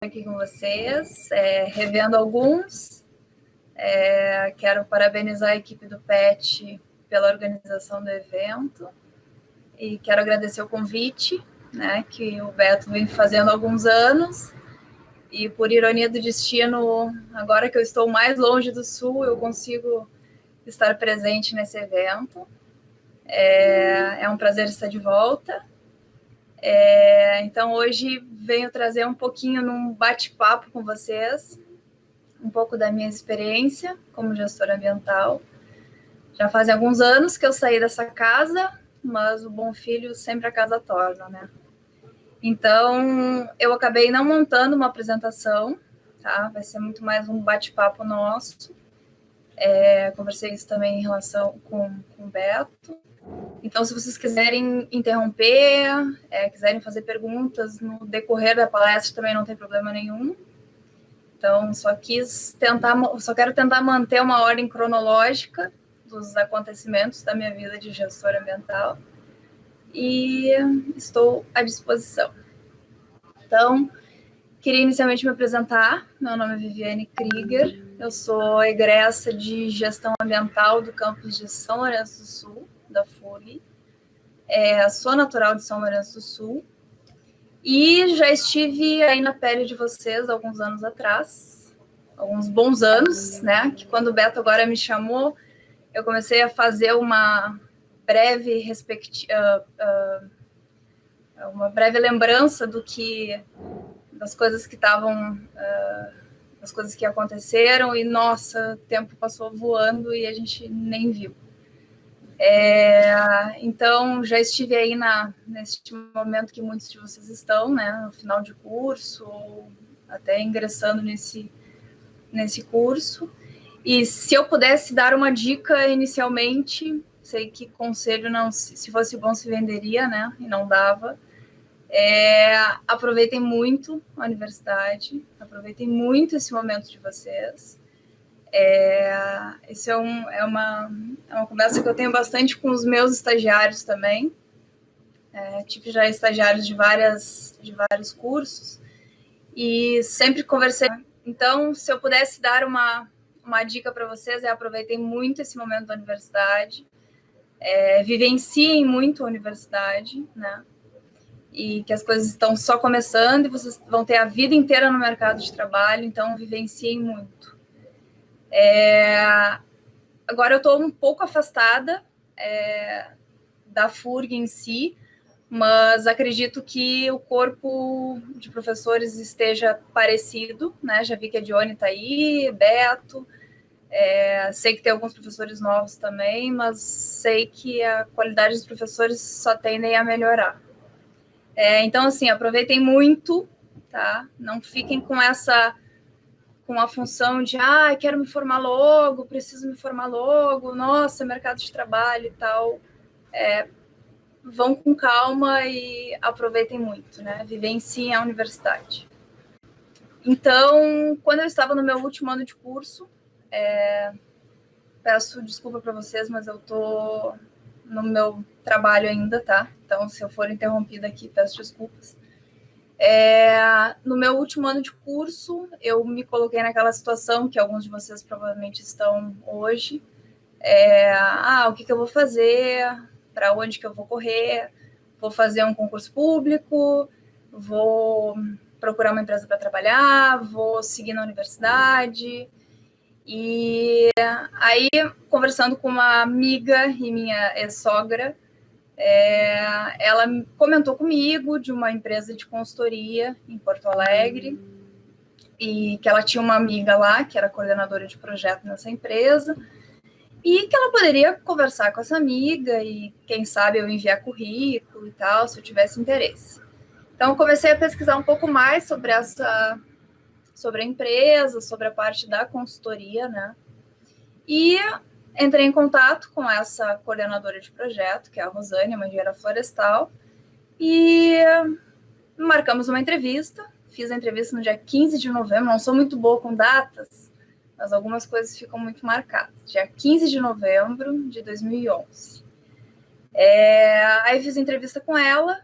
aqui com vocês, revendo alguns. Quero parabenizar a equipe do PET pela organização do evento e quero agradecer o convite, né, que o Beto vem fazendo há alguns anos, e por ironia do destino, agora que eu estou mais longe do Sul, eu consigo estar presente nesse evento. É um prazer estar de volta. Então, hoje venho trazer um pouquinho num bate-papo com vocês, um pouco da minha experiência como gestora ambiental. Já fazem alguns anos que eu saí dessa casa, mas o bom filho sempre a casa torna, né? Então, eu acabei não montando uma apresentação, tá? Vai ser muito mais um bate-papo nosso. Conversei isso também em relação com o Beto. Então, se vocês quiserem interromper, quiserem fazer perguntas no decorrer da palestra, também não tem problema nenhum. Então, só quero tentar manter uma ordem cronológica dos acontecimentos da minha vida de gestora ambiental e estou à disposição. Então, queria inicialmente me apresentar. Meu nome é Viviane Krieger, eu sou egressa de gestão ambiental do campus de São Lourenço do Sul, da FURG. Sou natural de São Lourenço do Sul e já estive aí na pele de vocês alguns anos atrás, alguns bons anos, né? Que quando o Beto agora me chamou, eu comecei a fazer uma breve lembrança das coisas que estavam, das coisas que aconteceram, e nossa, o tempo passou voando e a gente nem viu. Então, já estive aí neste momento que muitos de vocês estão, né, no final de curso, ou até ingressando nesse curso. E se eu pudesse dar uma dica inicialmente, sei que conselho não, se fosse bom se venderia, né, e não dava. Aproveitem muito a universidade, aproveitem muito esse momento de vocês. Isso é uma conversa que eu tenho bastante com os meus estagiários também. Tive já estagiários de vários cursos e sempre conversei. Então, se eu pudesse dar uma dica para vocês, aproveitem muito esse momento da universidade, vivenciem muito a universidade, né? E que as coisas estão só começando e vocês vão ter a vida inteira no mercado de trabalho, então vivenciem muito. Agora eu estou um pouco afastada da FURG em si, mas acredito que o corpo de professores esteja parecido, né? Já vi que a Dione está aí, Beto, sei que tem alguns professores novos também, mas sei que a qualidade dos professores só tendem a melhorar. Então, assim, aproveitem muito, tá? Não fiquem com a função de, quero me formar logo, preciso me formar logo, nossa, mercado de trabalho e tal. Vão com calma e aproveitem muito, né? Vivenciem a universidade. Então, quando eu estava no meu último ano de curso, peço desculpa para vocês, mas eu estou no meu trabalho ainda, tá? Então, se eu for interrompida aqui, peço desculpas. No meu último ano de curso, eu me coloquei naquela situação que alguns de vocês provavelmente estão hoje. O que eu vou fazer? Para onde que eu vou correr? Vou fazer um concurso público? Vou procurar uma empresa para trabalhar? Vou seguir na universidade? E aí, conversando com uma amiga e minha ex-sogra, ela comentou comigo de uma empresa de consultoria em Porto Alegre e que ela tinha uma amiga lá que era coordenadora de projeto nessa empresa e que ela poderia conversar com essa amiga e, quem sabe, eu enviar currículo e tal, se eu tivesse interesse. Então, eu comecei a pesquisar um pouco mais sobre a empresa, sobre a parte da consultoria, né? E entrei em contato com essa coordenadora de projeto, que é a Rosane, uma engenheira florestal, e marcamos uma entrevista. Fiz a entrevista no dia 15 de novembro, não sou muito boa com datas, mas algumas coisas ficam muito marcadas. Dia 15 de novembro de 2011. Aí fiz a entrevista com ela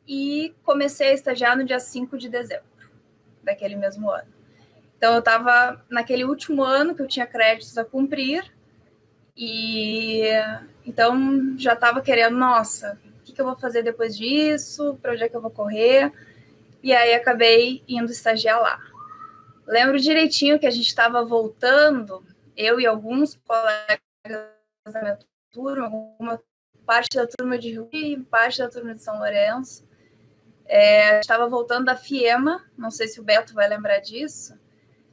e comecei a estagiar no dia 5 de dezembro. daquele mesmo ano. Então, eu estava naquele último ano que eu tinha créditos a cumprir, e então já estava querendo, nossa, o que eu vou fazer depois disso? Para onde é que eu vou correr? E aí acabei indo estagiar lá. Lembro direitinho que a gente estava voltando, eu e alguns colegas da minha turma, alguma parte da turma de Rio e parte da turma de São Lourenço. Estava voltando da FIEMA, não sei se o Beto vai lembrar disso,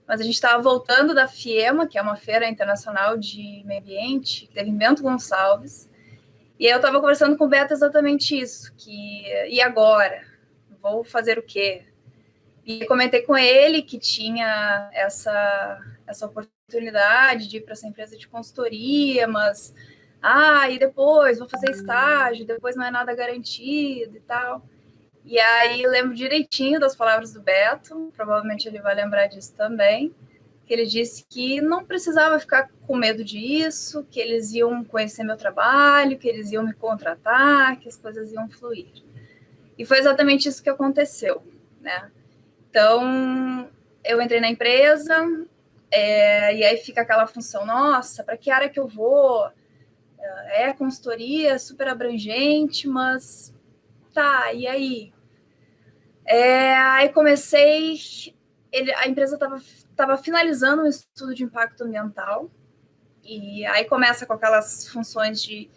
mas a gente estava voltando da FIEMA, que é uma feira internacional de meio ambiente, que teve em Bento Gonçalves, e aí eu estava conversando com o Beto exatamente isso, e agora? Vou fazer o quê? E comentei com ele que tinha essa oportunidade de ir para essa empresa de consultoria, mas, e depois vou fazer estágio, depois não é nada garantido e tal. E aí lembro direitinho das palavras do Beto, provavelmente ele vai lembrar disso também, que ele disse que não precisava ficar com medo disso, que eles iam conhecer meu trabalho, que eles iam me contratar, que as coisas iam fluir. E foi exatamente isso que aconteceu, né? Então, eu entrei na empresa, e aí fica aquela função, nossa, para que área que eu vou? Consultoria, super abrangente, mas tá, e aí? Aí comecei, a empresa estava finalizando um estudo de impacto ambiental, e aí começa com aquelas funções de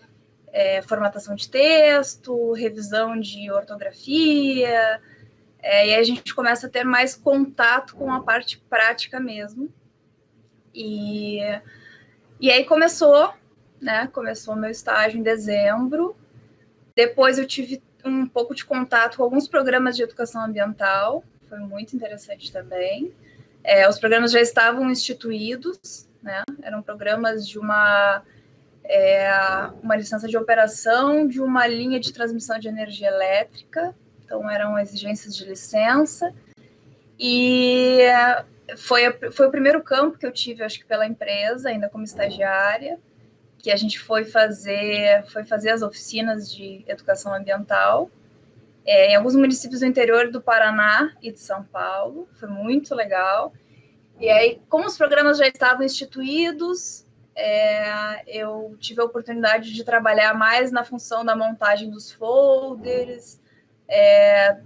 formatação de texto, revisão de ortografia, e aí a gente começa a ter mais contato com a parte prática mesmo. E aí começou o meu estágio em dezembro. Depois eu tive um pouco de contato com alguns programas de educação ambiental, foi muito interessante também. Os programas já estavam instituídos, né? Eram programas de uma licença de operação de uma linha de transmissão de energia elétrica, então eram exigências de licença, e foi o primeiro campo que eu tive, acho que pela empresa, ainda como estagiária, que a gente foi fazer as oficinas de educação ambiental em alguns municípios do interior do Paraná e de São Paulo, foi muito legal. E aí, como os programas já estavam instituídos, eu tive a oportunidade de trabalhar mais na função da montagem dos folders,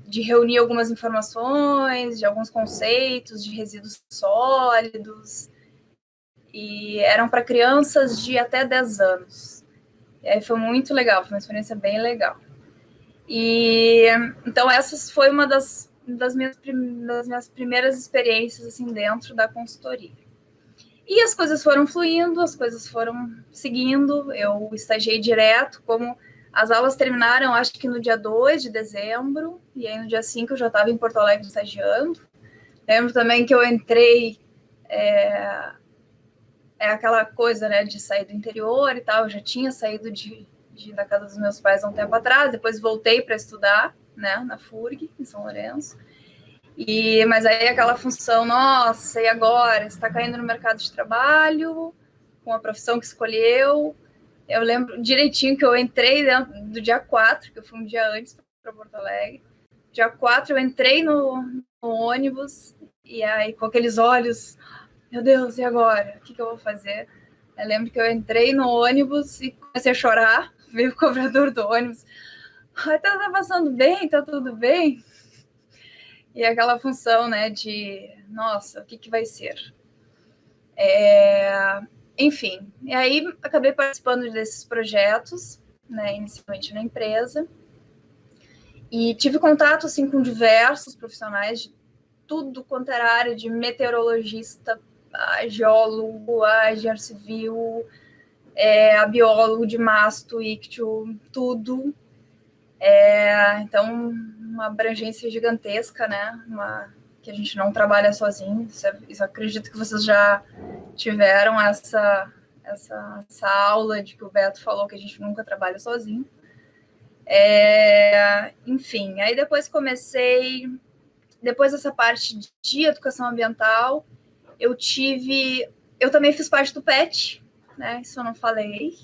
de reunir algumas informações, de alguns conceitos de resíduos sólidos, e eram para crianças de até 10 anos. E aí foi muito legal, foi uma experiência bem legal. E então essa foi uma das minhas primeiras experiências assim dentro da consultoria. E as coisas foram fluindo, as coisas foram seguindo, eu estagiei direto, como as aulas terminaram, acho que no dia 2 de dezembro, e aí no dia 5 eu já estava em Porto Alegre estagiando. Lembro também que eu entrei, aquela coisa, né, de sair do interior e tal, eu já tinha saído da casa dos meus pais há um tempo atrás, depois voltei para estudar, né, na FURG, em São Lourenço, mas aí aquela função, nossa, e agora? Você está caindo no mercado de trabalho, com a profissão que escolheu. Eu lembro direitinho que eu entrei dentro do dia 4, que eu fui um dia antes para Porto Alegre. Dia 4 eu entrei no ônibus, e aí com aqueles olhos, meu Deus, e agora? O que eu vou fazer? Eu lembro que eu entrei no ônibus e comecei a chorar, veio o cobrador do ônibus. Tá passando bem? Tá tudo bem? E aquela função, né, de, nossa, o que vai ser? Enfim, e aí acabei participando desses projetos, né, inicialmente na empresa, e tive contato, assim, com diversos profissionais de tudo quanto era área, de meteorologista, a geólogo, a engenheiro civil, a biólogo de masto, ictio, tudo. Então, uma abrangência gigantesca, né? Que a gente não trabalha sozinho. Isso acredito que vocês já tiveram essa aula de que o Beto falou que a gente nunca trabalha sozinho. Enfim, aí depois dessa parte de educação ambiental, eu também fiz parte do PET, né? Isso eu não falei.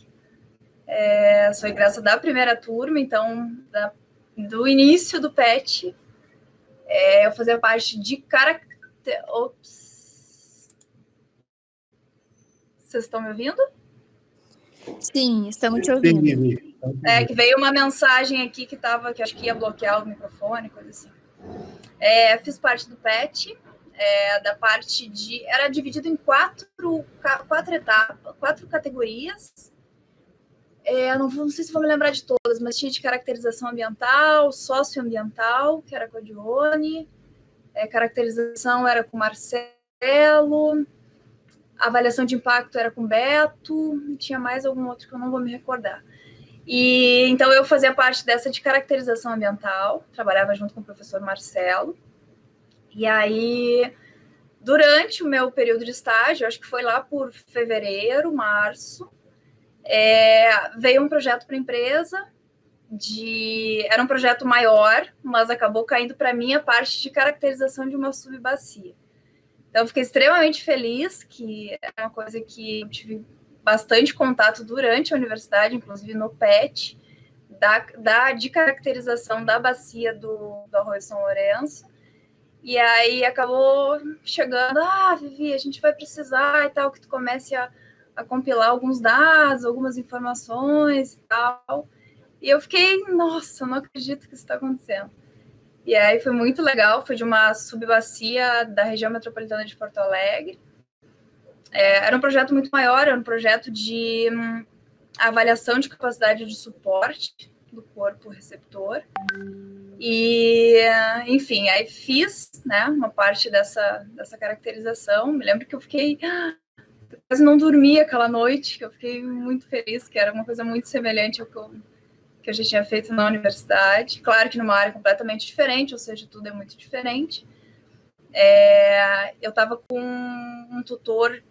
Sou egressa da primeira turma, então, do início do PET, eu fazia parte de Ops. Vocês estão me ouvindo? Sim, estamos te ouvindo. É que veio uma mensagem aqui que acho que ia bloquear o microfone, coisa assim. Fiz parte do PET, da parte de... Era dividido em quatro etapas, 4 categorias. Não sei se vou me lembrar de todas, mas tinha de caracterização ambiental, socioambiental, que era com a Dione, caracterização era com o Marcelo, avaliação de impacto era com o Beto, e tinha mais algum outro que eu não vou me recordar. E então eu fazia parte dessa de caracterização ambiental, trabalhava junto com o professor Marcelo. E aí, durante o meu período de estágio, acho que foi lá por fevereiro, março, veio um projeto para a empresa, era um projeto maior, mas acabou caindo para mim a parte de caracterização de uma subbacia. Então, eu fiquei extremamente feliz, que é uma coisa que eu tive bastante contato durante a universidade, inclusive no PET, de caracterização da bacia do Arroio São Lourenço. E aí acabou chegando, Vivi, a gente vai precisar e tal, que tu comece a compilar alguns dados, algumas informações e tal. E eu fiquei, nossa, não acredito que isso está acontecendo. E aí foi muito legal, foi de uma subbacia da região metropolitana de Porto Alegre. Era um projeto muito maior, era um projeto de avaliação de capacidade de suporte do corpo receptor. E, enfim, aí fiz, né, uma parte dessa caracterização. Me lembro que eu fiquei... quase não dormi aquela noite, que eu fiquei muito feliz, que era uma coisa muito semelhante ao que eu já tinha feito na universidade. Claro que numa área completamente diferente, ou seja, tudo é muito diferente. Eu estava com um tutor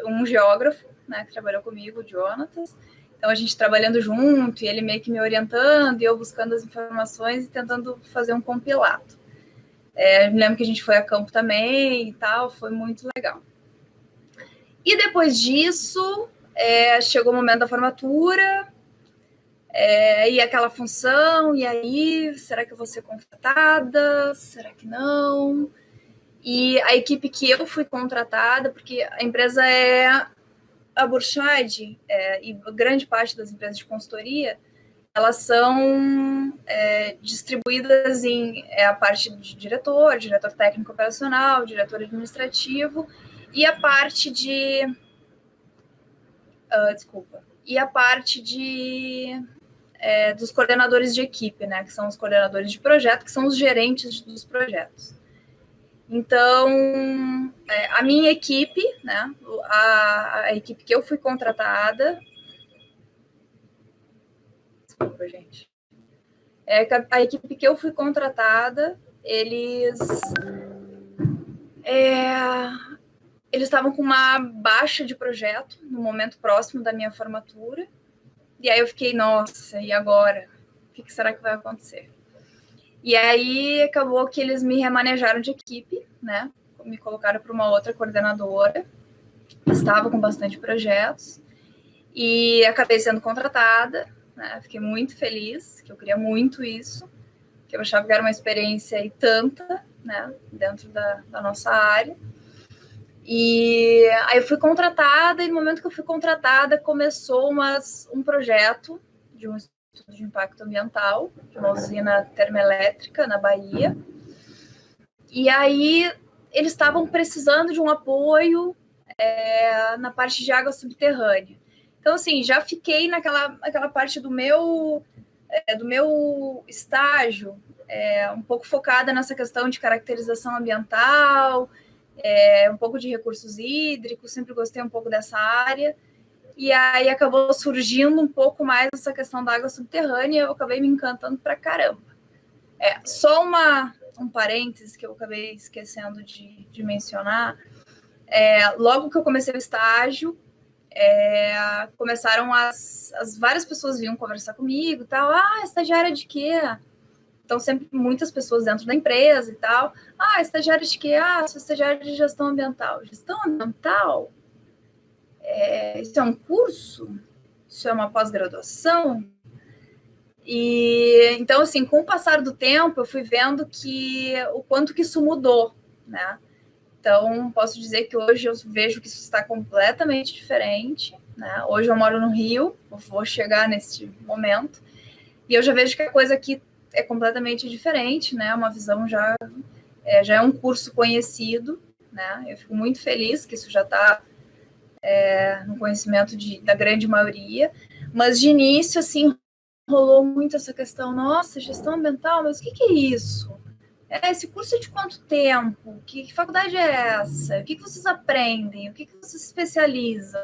um geógrafo, né, que trabalhou comigo, o Jonatas. Então, a gente trabalhando junto, e ele meio que me orientando, e eu buscando as informações e tentando fazer um compilado. Me lembro que a gente foi a campo também e tal, foi muito legal. E depois disso, chegou o momento da formatura, e aquela função, e aí, será que eu vou ser contratada? Será que não? E a equipe que eu fui contratada, porque a empresa a Burchard, e grande parte das empresas de consultoria, elas são distribuídas em a parte de diretor técnico operacional, diretor administrativo, e a parte de... E a parte dos coordenadores de equipe, né, que são os coordenadores de projeto, que são os gerentes dos projetos. Então, a minha equipe, né, a equipe que eu fui contratada... Desculpa, gente. A equipe que eu fui contratada, eles estavam com uma baixa de projeto no momento próximo da minha formatura. E aí eu fiquei, nossa, e agora? O que será que vai acontecer? E aí acabou que eles me remanejaram de equipe, né? Me colocaram para uma outra coordenadora, estava com bastante projetos, e acabei sendo contratada, né? Fiquei muito feliz, que eu queria muito isso, que eu achava que era uma experiência e tanta, né? Dentro da nossa área. E aí eu fui contratada, e no momento que eu fui contratada, começou um projeto de um estudo de impacto ambiental, de uma usina termoelétrica na Bahia. E aí eles estavam precisando de um apoio na parte de água subterrânea. Então, assim, já fiquei naquela parte do meu estágio, um pouco focada nessa questão de caracterização ambiental, um pouco de recursos hídricos, sempre gostei um pouco dessa área. E aí acabou surgindo um pouco mais essa questão da água subterrânea, e eu acabei me encantando pra caramba. Só um parênteses que eu acabei esquecendo de mencionar. Logo que eu comecei o estágio, começaram as várias pessoas vinham conversar comigo e tal. Estagiária de quê? Então, sempre muitas pessoas dentro da empresa e tal. Estagiária de quê? Sou estagiária de gestão ambiental. Gestão ambiental? Isso é um curso? Isso é uma pós-graduação? E então, assim, com o passar do tempo, eu fui vendo o quanto que isso mudou, né? Então, posso dizer que hoje eu vejo que isso está completamente diferente, né? Hoje eu moro no Rio, vou chegar nesse momento, e eu já vejo que a coisa aqui é completamente diferente, né? Uma visão já é um curso conhecido, né? Eu fico muito feliz que isso já está no conhecimento da grande maioria, mas de início, assim, rolou muito essa questão, nossa, gestão ambiental, mas o que é isso? Esse curso é de quanto tempo? Que faculdade é essa? O que vocês aprendem? O que vocês se especializam?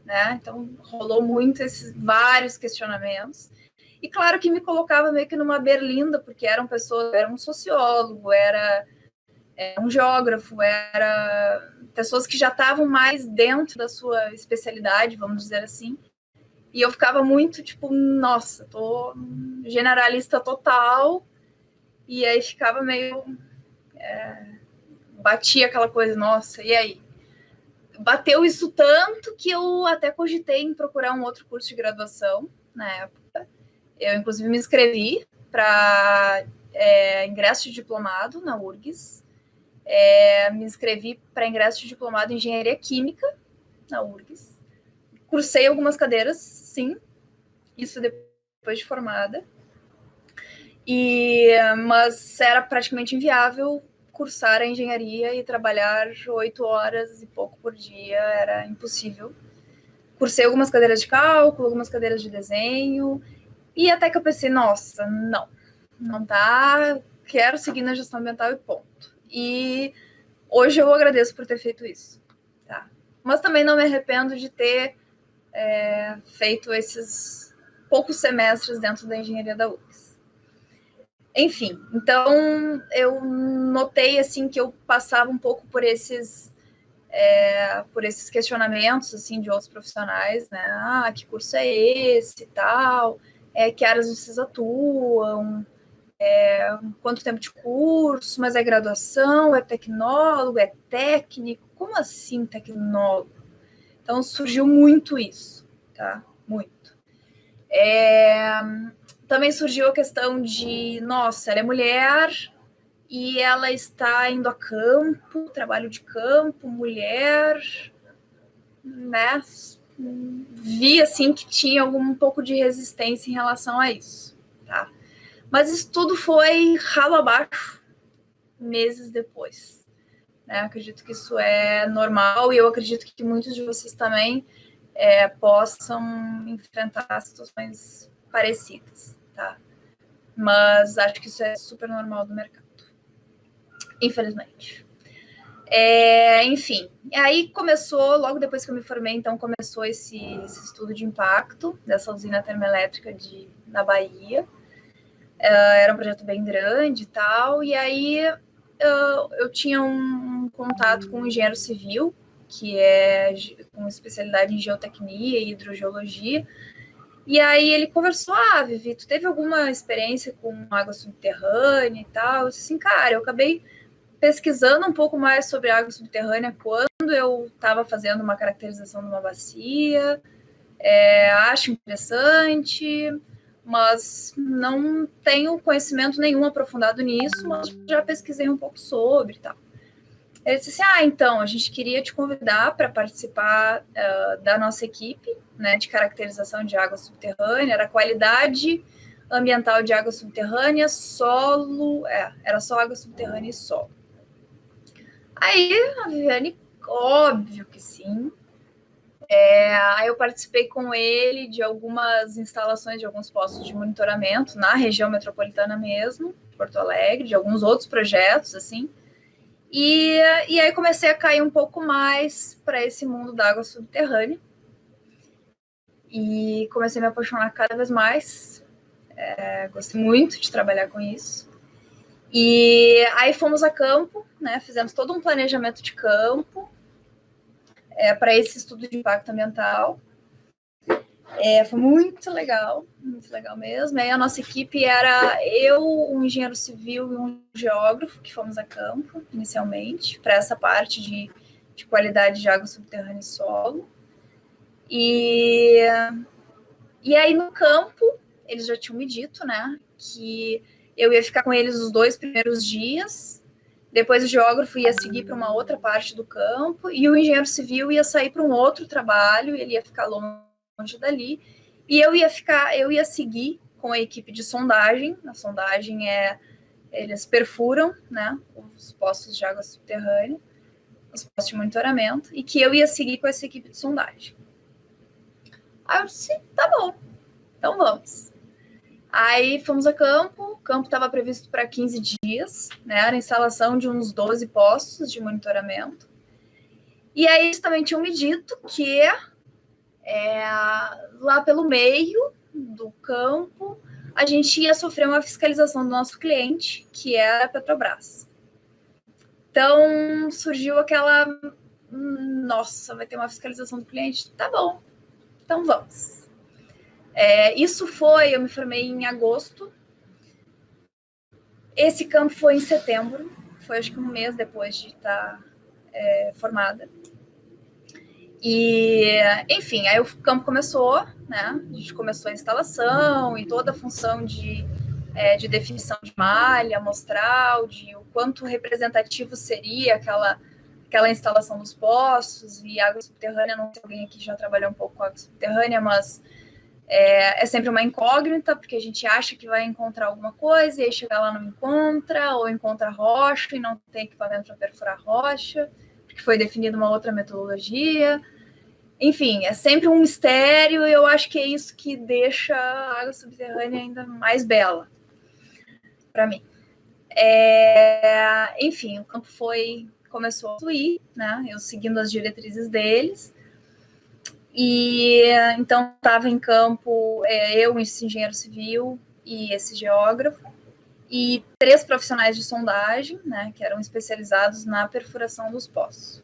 Né? Então, rolou muito esses vários questionamentos. E claro que me colocava meio que numa berlinda, porque eram pessoas, era um sociólogo, era um geógrafo, era pessoas que já estavam mais dentro da sua especialidade, vamos dizer assim. E eu ficava muito tipo, nossa, tô generalista total. E aí ficava meio... batia aquela coisa, nossa, e aí? Bateu isso tanto que eu até cogitei em procurar um outro curso de graduação na época. Eu, inclusive, me inscrevi para ingresso de diplomado na URGS. Me inscrevi para ingresso de diplomado em engenharia química na URGS. Cursei algumas cadeiras, sim, isso depois de formada. Mas era praticamente inviável cursar a engenharia e trabalhar 8 horas e pouco por dia, era impossível. Cursei algumas cadeiras de cálculo, algumas cadeiras de desenho, e até que eu pensei, nossa, não dá, quero seguir na gestão ambiental e ponto. E hoje eu agradeço por ter feito isso. Tá? Mas também não me arrependo de ter feito esses poucos semestres dentro da engenharia da UFRGS. Enfim, então eu notei assim que eu passava um pouco por esses questionamentos assim de outros profissionais, né? Ah, que curso é esse e tal? Que áreas vocês atuam? Quanto tempo de curso? Mas é graduação? É tecnólogo? É técnico? Como assim tecnólogo? Então surgiu muito isso, tá? Muito. Também surgiu a questão de, nossa, ela é mulher e ela está indo a campo, trabalho de campo, mulher, né? Vi, assim, que tinha um pouco de resistência em relação a isso, tá? Mas isso tudo foi ralo abaixo meses depois, né? Acredito que isso é normal e eu acredito que muitos de vocês também possam enfrentar situações parecidas, tá? Mas acho que isso é super normal do mercado, infelizmente. Enfim, e aí começou, logo depois que eu me formei, então começou esse estudo de impacto dessa usina termoelétrica na Bahia. Era um projeto bem grande e tal, e aí eu tinha um contato com um engenheiro civil, que é com especialidade em geotecnia e hidrogeologia. E aí ele conversou, Vivi, tu teve alguma experiência com água subterrânea e tal? Eu disse assim, cara, eu acabei pesquisando um pouco mais sobre água subterrânea quando eu estava fazendo uma caracterização de uma bacia, acho interessante, mas não tenho conhecimento nenhum aprofundado nisso, mas já pesquisei um pouco sobre e tal. Ele disse assim, então, a gente queria te convidar para participar da nossa equipe, né, de caracterização de água subterrânea, era qualidade ambiental de água subterrânea, solo, era só água subterrânea e solo. Aí, a Viviane, óbvio que sim. Aí eu participei com ele de algumas instalações, de alguns postos de monitoramento na região metropolitana mesmo, Porto Alegre, de alguns outros projetos, assim. E aí comecei a cair um pouco mais para esse mundo da água subterrânea. E comecei a me apaixonar cada vez mais. Gostei muito de trabalhar com isso. E aí fomos a campo, né? Fizemos todo um planejamento de campo para esse estudo de impacto ambiental. Foi muito legal mesmo. Aí a nossa equipe era eu, um engenheiro civil e um geógrafo que fomos a campo inicialmente para essa parte de qualidade de água subterrânea e solo. E aí no campo eles já tinham me dito, né, que eu ia ficar com eles os 2 primeiros dias Depois o geógrafo ia seguir para uma outra parte do campo e o engenheiro civil ia sair para um outro trabalho, ele ia ficar longe dali. E eu ia seguir com a equipe de sondagem. A sondagem eles perfuram, né, os poços de água subterrânea, os poços de monitoramento, e que eu ia seguir com essa equipe de sondagem. Aí eu disse, tá bom, então vamos. Aí fomos a campo, o campo estava previsto para 15 dias, né, era a instalação de uns 12 postos de monitoramento. E aí eles também tinham me dito que lá pelo meio do campo, a gente ia sofrer uma fiscalização do nosso cliente, que era a Petrobras. Então, surgiu aquela... Nossa, vai ter uma fiscalização do cliente? Tá bom, então vamos. Eu me formei em agosto. Esse campo foi em setembro, foi acho que um mês depois de estar formada. E, enfim, aí o campo começou, né? A gente começou a instalação e toda a função de definição de malha amostral, de o quanto representativo seria aquela instalação dos poços e água subterrânea. Não sei se alguém aqui já trabalhou um pouco com água subterrânea, mas é sempre uma incógnita, porque a gente acha que vai encontrar alguma coisa e aí chega lá não encontra, ou encontra rocha e não tem equipamento para perfurar rocha, porque foi definida uma outra metodologia. Enfim, é sempre um mistério e eu acho que é isso que deixa a água subterrânea ainda mais bela para mim. Enfim, o campo começou a fluir, né? Eu seguindo as diretrizes deles. E então estava em campo eu, esse engenheiro civil e esse geógrafo, e 3 profissionais de sondagem, né, que eram especializados na perfuração dos poços.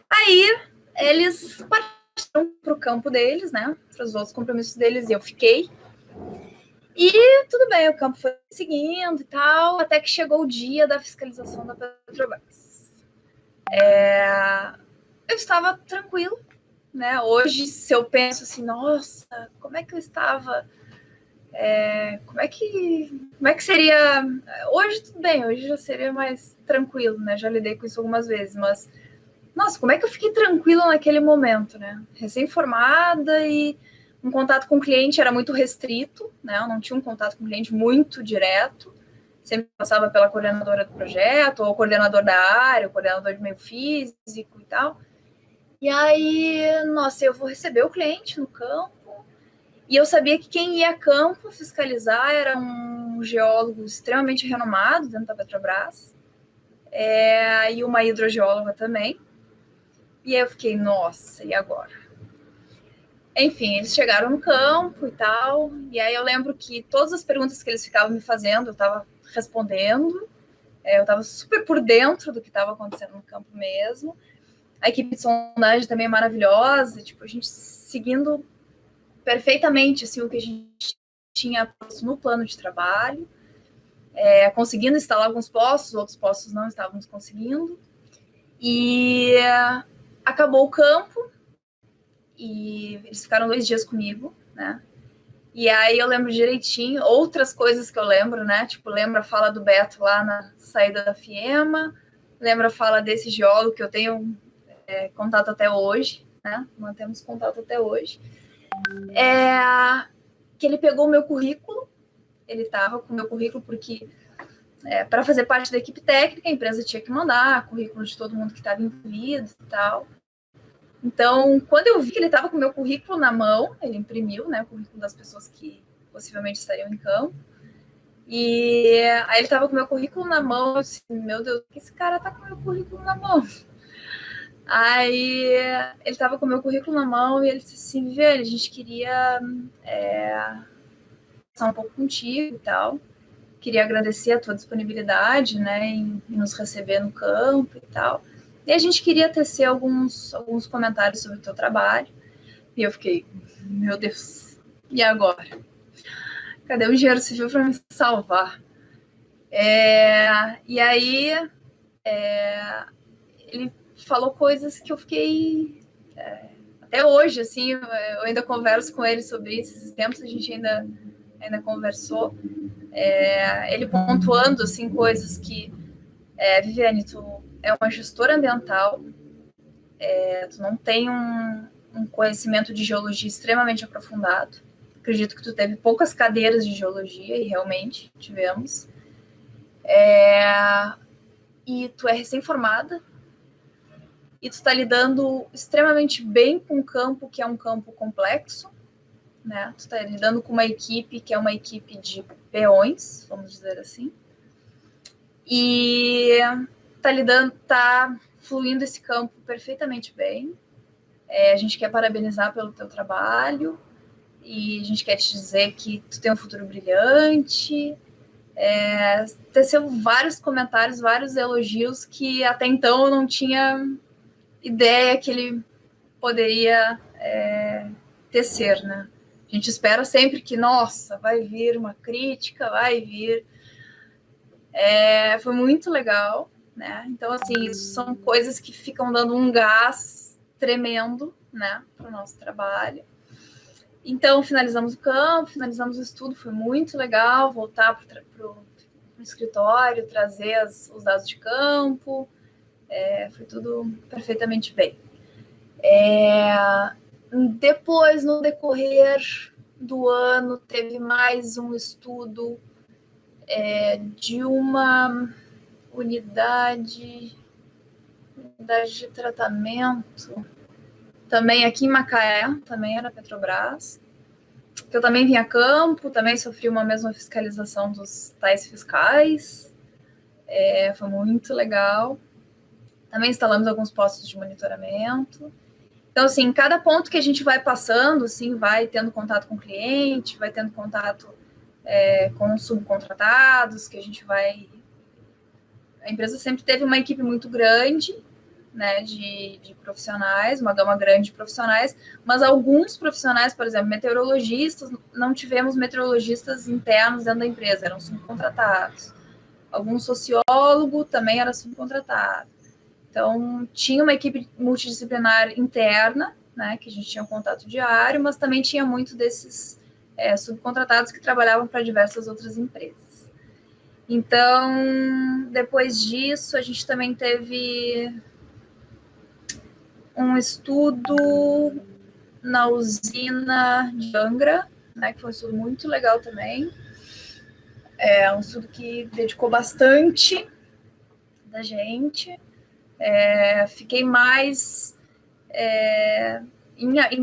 Aí eles partiram para o campo deles, né, para os outros compromissos deles, e eu fiquei. E tudo bem, o campo foi seguindo e tal, até que chegou o dia da fiscalização da Petrobras. Eu estava tranquilo, né? Hoje, se eu penso assim, nossa, como é que eu estava? Como é que seria? Hoje tudo bem, hoje já seria mais tranquilo, né? Já lidei com isso algumas vezes, mas nossa, como é que eu fiquei tranquila naquele momento, né? Recém-formada e um contato com o cliente era muito restrito, né? Eu não tinha um contato com o cliente muito direto, sempre passava pela coordenadora do projeto, ou o coordenador da área, o coordenador de meio físico e tal. E aí, nossa, eu vou receber o cliente no campo, e eu sabia que quem ia a campo fiscalizar era um geólogo extremamente renomado dentro da Petrobras, e uma hidrogeóloga também. E aí eu fiquei, nossa, e agora? Enfim, eles chegaram no campo e tal, e aí eu lembro que todas as perguntas que eles ficavam me fazendo, eu estava respondendo, eu estava super por dentro do que estava acontecendo no campo mesmo. A equipe de sondagem também é maravilhosa, tipo, a gente seguindo perfeitamente assim, o que a gente tinha no plano de trabalho, conseguindo instalar alguns postos, outros postos não estávamos conseguindo, e acabou o campo, e eles ficaram 2 dias comigo, né? E aí eu lembro direitinho, outras coisas que eu lembro, né? Tipo, lembro a fala do Beto lá na saída da FIEMA, lembro a fala desse geólogo que eu tenho contato até hoje, né? Mantemos contato até hoje. Que ele pegou o meu currículo, ele estava com o meu currículo porque para fazer parte da equipe técnica, a empresa tinha que mandar currículo de todo mundo que estava envolvido e tal. Então, quando eu vi que ele estava com o meu currículo na mão, ele imprimiu, né, o currículo das pessoas que possivelmente estariam em campo, e aí ele estava com o meu currículo na mão, eu disse, meu Deus, que esse cara tá com o meu currículo na mão? Aí ele estava com o meu currículo na mão e ele disse assim, Viviane, a gente queria conversar um pouco contigo e tal, queria agradecer a tua disponibilidade, né, em nos receber no campo e tal. E a gente queria tecer alguns comentários sobre o teu trabalho. E eu fiquei, meu Deus, e agora? Cadê o engenheiro civil para me salvar? E aí, ele falou coisas que eu fiquei... até hoje, assim, eu ainda converso com ele sobre isso. Esses tempos a gente ainda conversou. Ele pontuando, assim, coisas que Viviane, tu é uma gestora ambiental, tu não tem um conhecimento de geologia extremamente aprofundado. Acredito que tu teve poucas cadeiras de geologia, e realmente tivemos. E tu é recém-formada, e tu está lidando extremamente bem com um campo que é um campo complexo, né? Tu está lidando com uma equipe que é uma equipe de peões, vamos dizer assim, e tá fluindo esse campo perfeitamente bem. A gente quer parabenizar pelo teu trabalho e a gente quer te dizer que tu tem um futuro brilhante. Teceu vários comentários, vários elogios que até então eu não tinha ideia que ele poderia tecer, né? A gente espera sempre que, nossa, vai vir uma crítica, vai vir. Foi muito legal, né? Então, assim, isso são coisas que ficam dando um gás tremendo, né, para o nosso trabalho. Então, finalizamos o campo, finalizamos o estudo, foi muito legal voltar para o escritório, trazer os dados de campo, foi tudo perfeitamente bem. Depois, no decorrer do ano, teve mais um estudo de uma unidade de tratamento, também aqui em Macaé, também era Petrobras, que eu também vim a campo, também sofri uma mesma fiscalização dos tais fiscais, foi muito legal. Também instalamos alguns postos de monitoramento. Então, assim, cada ponto que a gente vai passando, assim, vai tendo contato com o cliente, vai tendo contato com os subcontratados, que a gente vai... A empresa sempre teve uma equipe muito grande, né, de profissionais, uma gama grande de profissionais, mas alguns profissionais, por exemplo, meteorologistas, não tivemos meteorologistas internos dentro da empresa, eram subcontratados. Algum sociólogo também era subcontratado. Então, tinha uma equipe multidisciplinar interna, né, que a gente tinha um contato diário, mas também tinha muito desses subcontratados que trabalhavam para diversas outras empresas. Então, depois disso, a gente também teve um estudo na usina de Angra, né, que foi um estudo muito legal também. Um estudo que dedicou bastante da gente. Fiquei mais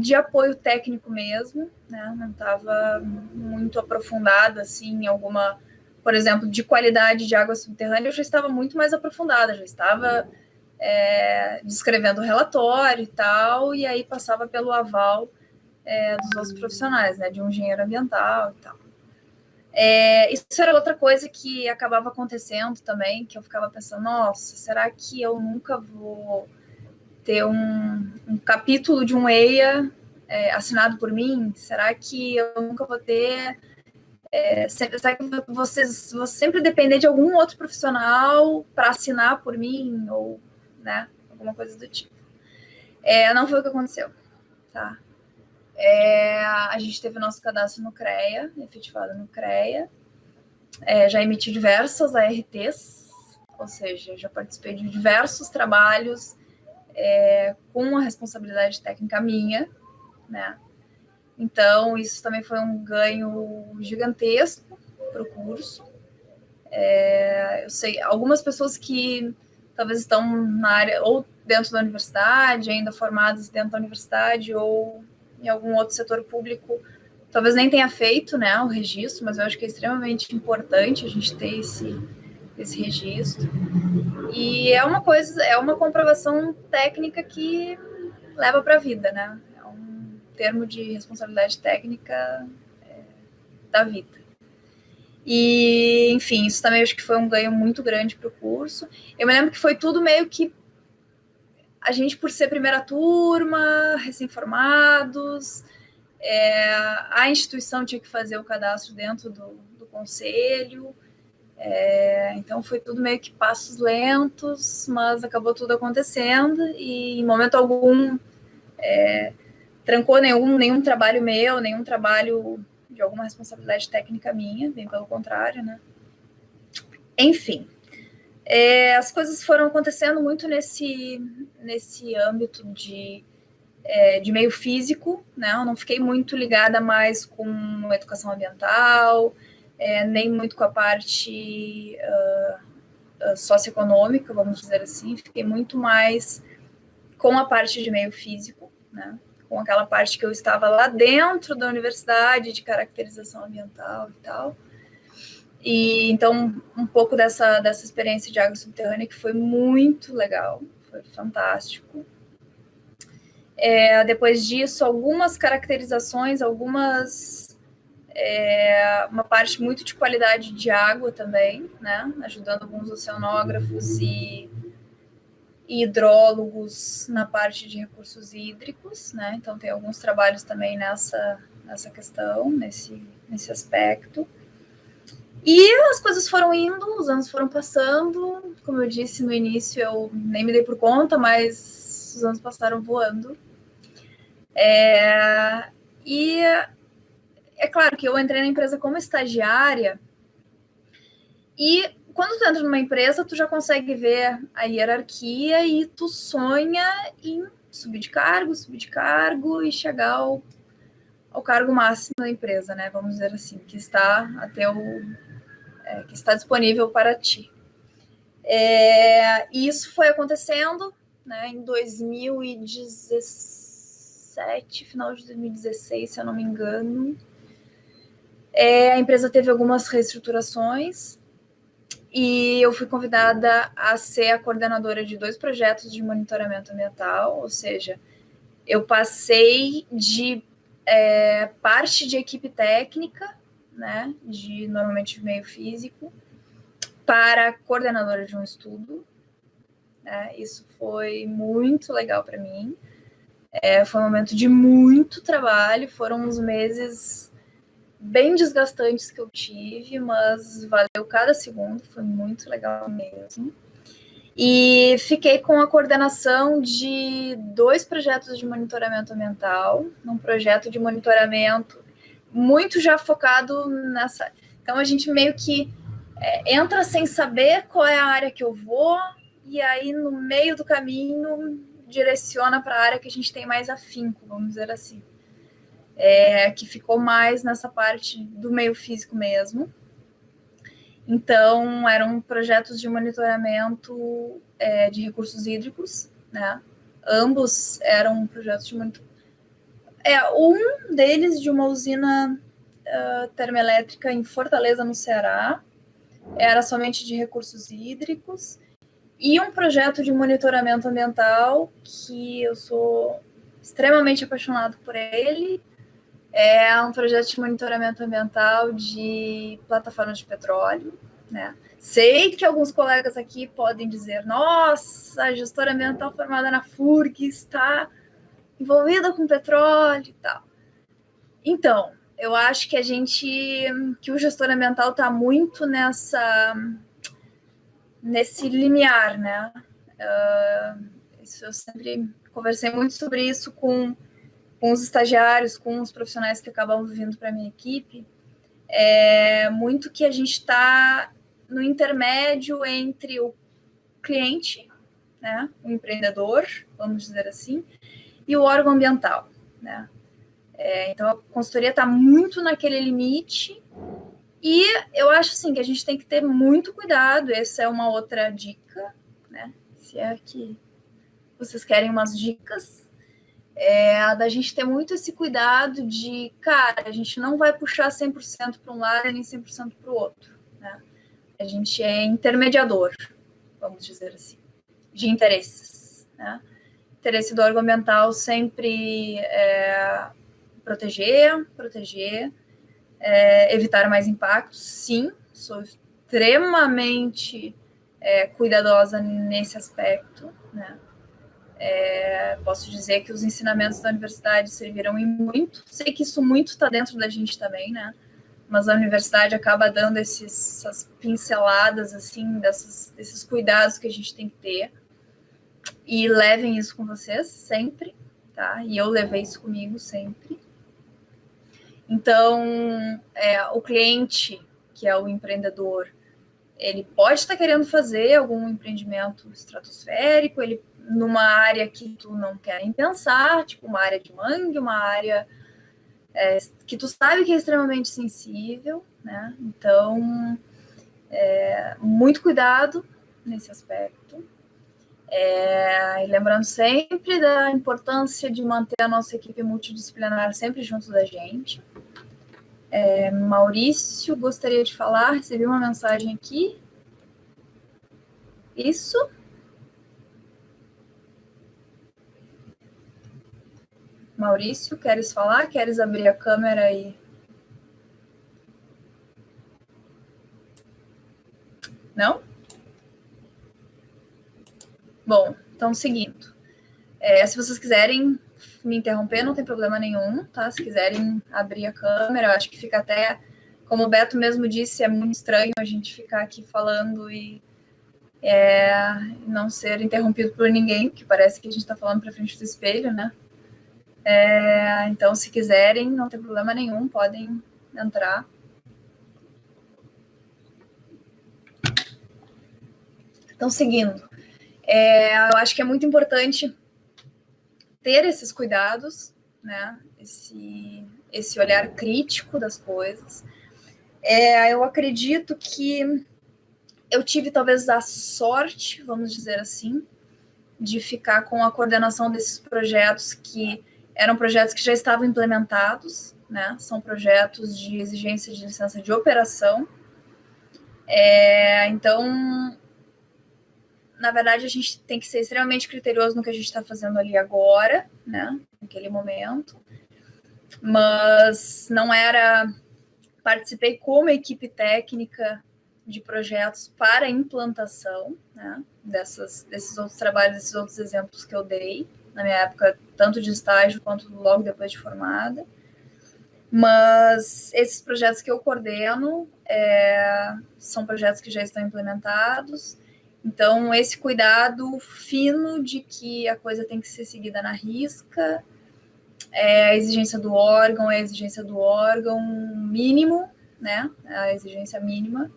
de apoio técnico mesmo, né? Não estava muito aprofundada assim, em alguma, por exemplo, de qualidade de água subterrânea, eu já estava muito mais aprofundada, já estava descrevendo o relatório e tal, e aí passava pelo aval dos outros profissionais, né? De um engenheiro ambiental e tal. Isso era outra coisa que acabava acontecendo também, que eu ficava pensando, nossa, será que eu nunca vou ter um capítulo de um EIA assinado por mim? Será que eu nunca vou ter... será que vou sempre depender de algum outro profissional para assinar por mim? Ou, né, alguma coisa do tipo. Não foi o que aconteceu, tá? A gente teve o nosso cadastro no CREA, efetivado no CREA, já emiti diversas ARTs, ou seja, já participei de diversos trabalhos com a responsabilidade técnica minha, né? Então, isso também foi um ganho gigantesco para o curso. Eu sei, algumas pessoas que talvez estão na área, ou dentro da universidade, ainda formadas dentro da universidade, ou em algum outro setor público, talvez nem tenha feito, né, o registro, mas eu acho que é extremamente importante a gente ter esse registro. E é uma comprovação técnica que leva para a vida, né? É um termo de responsabilidade técnica da vida. E, enfim, isso também acho que foi um ganho muito grande para o curso. Eu me lembro que foi tudo meio que a gente, por ser primeira turma, recém-formados, a instituição tinha que fazer o cadastro dentro do conselho. Então foi tudo meio que passos lentos, mas acabou tudo acontecendo e em momento algum trancou nenhum trabalho meu, nenhum trabalho de alguma responsabilidade técnica minha, bem pelo contrário, né? Enfim, As coisas foram acontecendo muito nesse âmbito de meio físico, né? Eu não fiquei muito ligada mais com educação ambiental, nem muito com a parte socioeconômica, vamos dizer assim. Fiquei muito mais com a parte de meio físico, né? Com aquela parte que eu estava lá dentro da universidade de caracterização ambiental e tal. E então um pouco dessa experiência de água subterrânea que foi muito legal, foi fantástico. Depois disso, algumas caracterizações, uma parte muito de qualidade de água também, né? Ajudando alguns oceanógrafos e hidrólogos na parte de recursos hídricos, né? Então tem alguns trabalhos também nessa questão, nesse aspecto. E as coisas foram indo, os anos foram passando, como eu disse no início, eu nem me dei por conta, mas os anos passaram voando. E é claro que eu entrei na empresa como estagiária, e quando tu entra numa empresa, tu já consegue ver a hierarquia e tu sonha em subir de cargo e chegar ao cargo máximo da empresa, né? Vamos dizer assim, que está que está disponível para ti. E isso foi acontecendo, né, em 2017, final de 2016, se eu não me engano. A empresa teve algumas reestruturações e eu fui convidada a ser a coordenadora de 2 projetos de monitoramento ambiental, ou seja, eu passei de parte de equipe técnica, né, normalmente de meio físico, para coordenadora de um estudo. Isso foi muito legal para mim. Foi um momento de muito trabalho, foram uns meses bem desgastantes que eu tive, mas valeu cada segundo, foi muito legal mesmo. E fiquei com a coordenação de 2 projetos de monitoramento ambiental, um projeto de monitoramento muito já focado nessa... Então, a gente meio que entra sem saber qual é a área que eu vou, e aí, no meio do caminho, direciona para a área que a gente tem mais afinco, vamos dizer assim. Que ficou mais nessa parte do meio físico mesmo. Então, eram projetos de monitoramento de recursos hídricos, né? Ambos eram projetos de monitoramento. Um deles de uma usina termoelétrica em Fortaleza, no Ceará, era somente de recursos hídricos, e um projeto de monitoramento ambiental que eu sou extremamente apaixonado por ele. É um projeto de monitoramento ambiental de plataformas de petróleo, né? Sei que alguns colegas aqui podem dizer: nossa, a gestora ambiental formada na FURG está envolvida com petróleo e tal. Então, eu acho que que o gestor ambiental está muito nesse limiar, né? Eu sempre conversei muito sobre isso com os estagiários, com os profissionais que acabam vindo para a minha equipe. Muito que a gente está no intermédio entre o cliente, né, o empreendedor, vamos dizer assim, e o órgão ambiental, né? Então, a consultoria está muito naquele limite, e eu acho assim, que a gente tem que ter muito cuidado. Essa é uma outra dica, né? Se é que vocês querem umas dicas, da gente ter muito esse cuidado de, cara, a gente não vai puxar 100% para um lado e nem 100% para o outro, né? A gente é intermediador, vamos dizer assim, de interesses, né? Interesse do órgão ambiental sempre proteger, evitar mais impactos. Sim, sou extremamente cuidadosa nesse aspecto, né? Posso dizer que os ensinamentos da universidade serviram em muito. Sei que isso muito está dentro da gente também, né? Mas a universidade acaba dando essas pinceladas, assim, desses cuidados que a gente tem que ter. E levem isso com vocês sempre, tá? E eu levei isso comigo sempre. Então, o cliente, que é o empreendedor, Ele pode estar querendo fazer algum empreendimento estratosférico, ele numa área que tu não quer nem pensar, tipo uma área de mangue, uma área que tu sabe que é extremamente sensível, né? Então, muito cuidado nesse aspecto. E lembrando sempre da importância de manter a nossa equipe multidisciplinar sempre junto da gente. Maurício, gostaria de falar, recebi uma mensagem aqui. Isso. Maurício, queres falar? Queres abrir a câmera aí? Não? Bom, então seguindo. Se vocês quiserem me interromper, não tem problema nenhum, tá? Se quiserem abrir a câmera, eu acho que fica até, como o Beto mesmo disse, é muito estranho a gente ficar aqui falando e não ser interrompido por ninguém, porque parece que a gente está falando para frente do espelho, né? Então, se quiserem, não tem problema nenhum, podem entrar. Então, seguindo. Eu acho que é muito importante ter esses cuidados, né? Esse olhar crítico das coisas. Eu acredito que eu tive talvez a sorte, vamos dizer assim, de ficar com a coordenação desses projetos que eram projetos que já estavam implementados, né? São projetos de exigência de licença de operação. Então, na verdade, a gente tem que ser extremamente criterioso no que a gente está fazendo ali agora, né? Naquele momento. Mas não era... Participei como equipe técnica de projetos para implantação, né? Desses outros trabalhos, desses outros exemplos que eu dei na minha época, tanto de estágio quanto logo depois de formada. Mas esses projetos que eu coordeno são projetos que já estão implementados. Então, esse cuidado fino de que a coisa tem que ser seguida na risca, a exigência do órgão mínimo, né? A exigência mínima.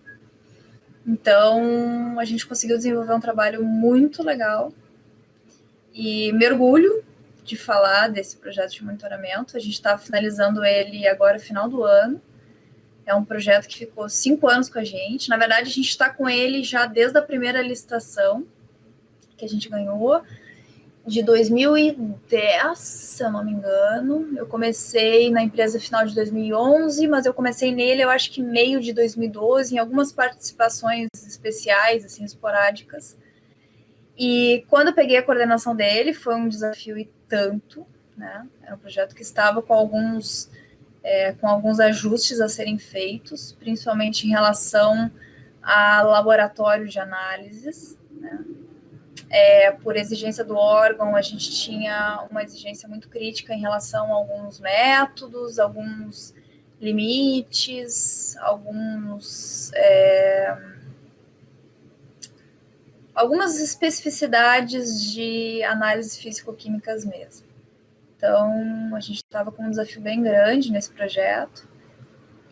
Então, a gente conseguiu desenvolver um trabalho muito legal e me orgulho de falar desse projeto de monitoramento. A gente está finalizando ele agora, final do ano. É um projeto que ficou 5 anos com a gente. Na verdade, a gente está com ele já desde a primeira licitação que a gente ganhou, de 2010, se eu não me engano. Eu comecei na empresa final de 2011, mas eu comecei nele, eu acho que meio de 2012, em algumas participações especiais, assim, esporádicas. E quando eu peguei a coordenação dele, foi um desafio e tanto, né? Era um projeto que estava com alguns ajustes a serem feitos, principalmente em relação a laboratório de análises, né? Por exigência do órgão, a gente tinha uma exigência muito crítica em relação a alguns métodos, alguns limites, algumas especificidades de análises físico-químicas mesmo. Então, a gente estava com um desafio bem grande nesse projeto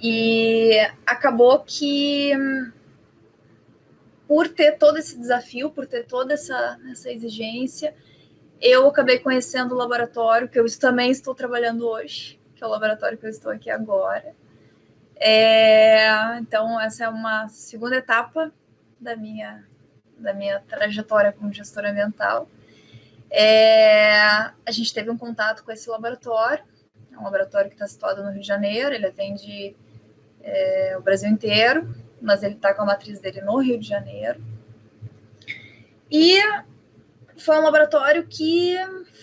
e acabou que, por ter todo esse desafio, por ter toda essa exigência, eu acabei conhecendo o laboratório que eu também estou trabalhando hoje, que é o laboratório que eu estou aqui agora. Então, essa é uma segunda etapa da minha trajetória como gestora ambiental. A gente teve um contato com esse laboratório. É um laboratório que está situado no Rio de Janeiro. Ele atende o Brasil inteiro, mas ele está com a matriz dele no Rio de Janeiro. E foi um laboratório que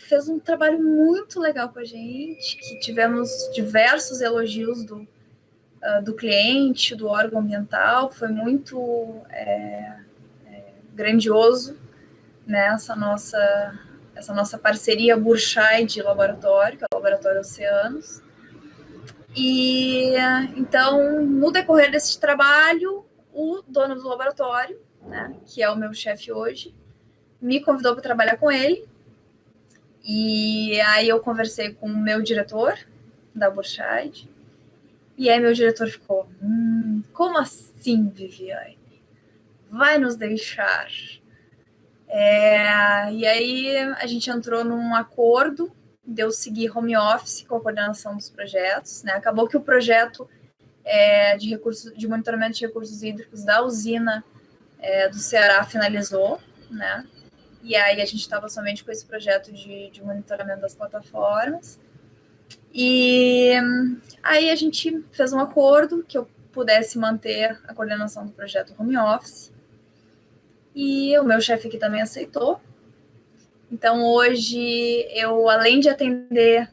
fez um trabalho muito legal com a gente, que tivemos diversos elogios do cliente, do órgão ambiental. Foi muito grandioso, né, essa nossa parceria Burchai de laboratório, que é o Laboratório Oceanos. E então, no decorrer desse trabalho, o dono do laboratório, né, que é o meu chefe hoje, me convidou para trabalhar com ele. E aí eu conversei com o meu diretor da Burchai. E aí meu diretor ficou, como assim, Viviane? vai nos deixar. E aí a gente entrou num acordo de eu seguir home office com a coordenação dos projetos, né? Acabou que o projeto de monitoramento de recursos hídricos da usina do Ceará finalizou, né? E aí a gente estava somente com esse projeto de monitoramento das plataformas. E aí a gente fez um acordo que eu pudesse manter a coordenação do projeto home office. E o meu chefe aqui também aceitou. Então, hoje, eu, além de atender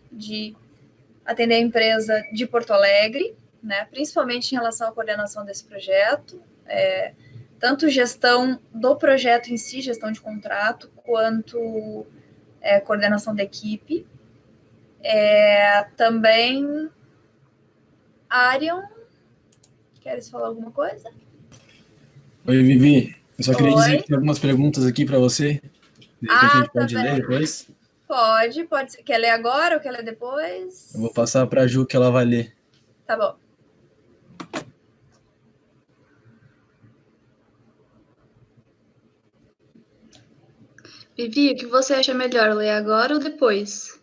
a empresa de Porto Alegre, né, principalmente em relação à coordenação desse projeto, tanto gestão do projeto em si, gestão de contrato, quanto coordenação da equipe. Também, Arion, queres falar alguma coisa? Oi, Vivi. Eu só queria dizer que tem algumas perguntas aqui para você. De repente a gente pode ler depois? Pode. Quer ler agora ou quer ler depois? Eu vou passar para a Ju que ela vai ler. Tá bom. Vivi, o que você acha melhor, ler agora ou depois?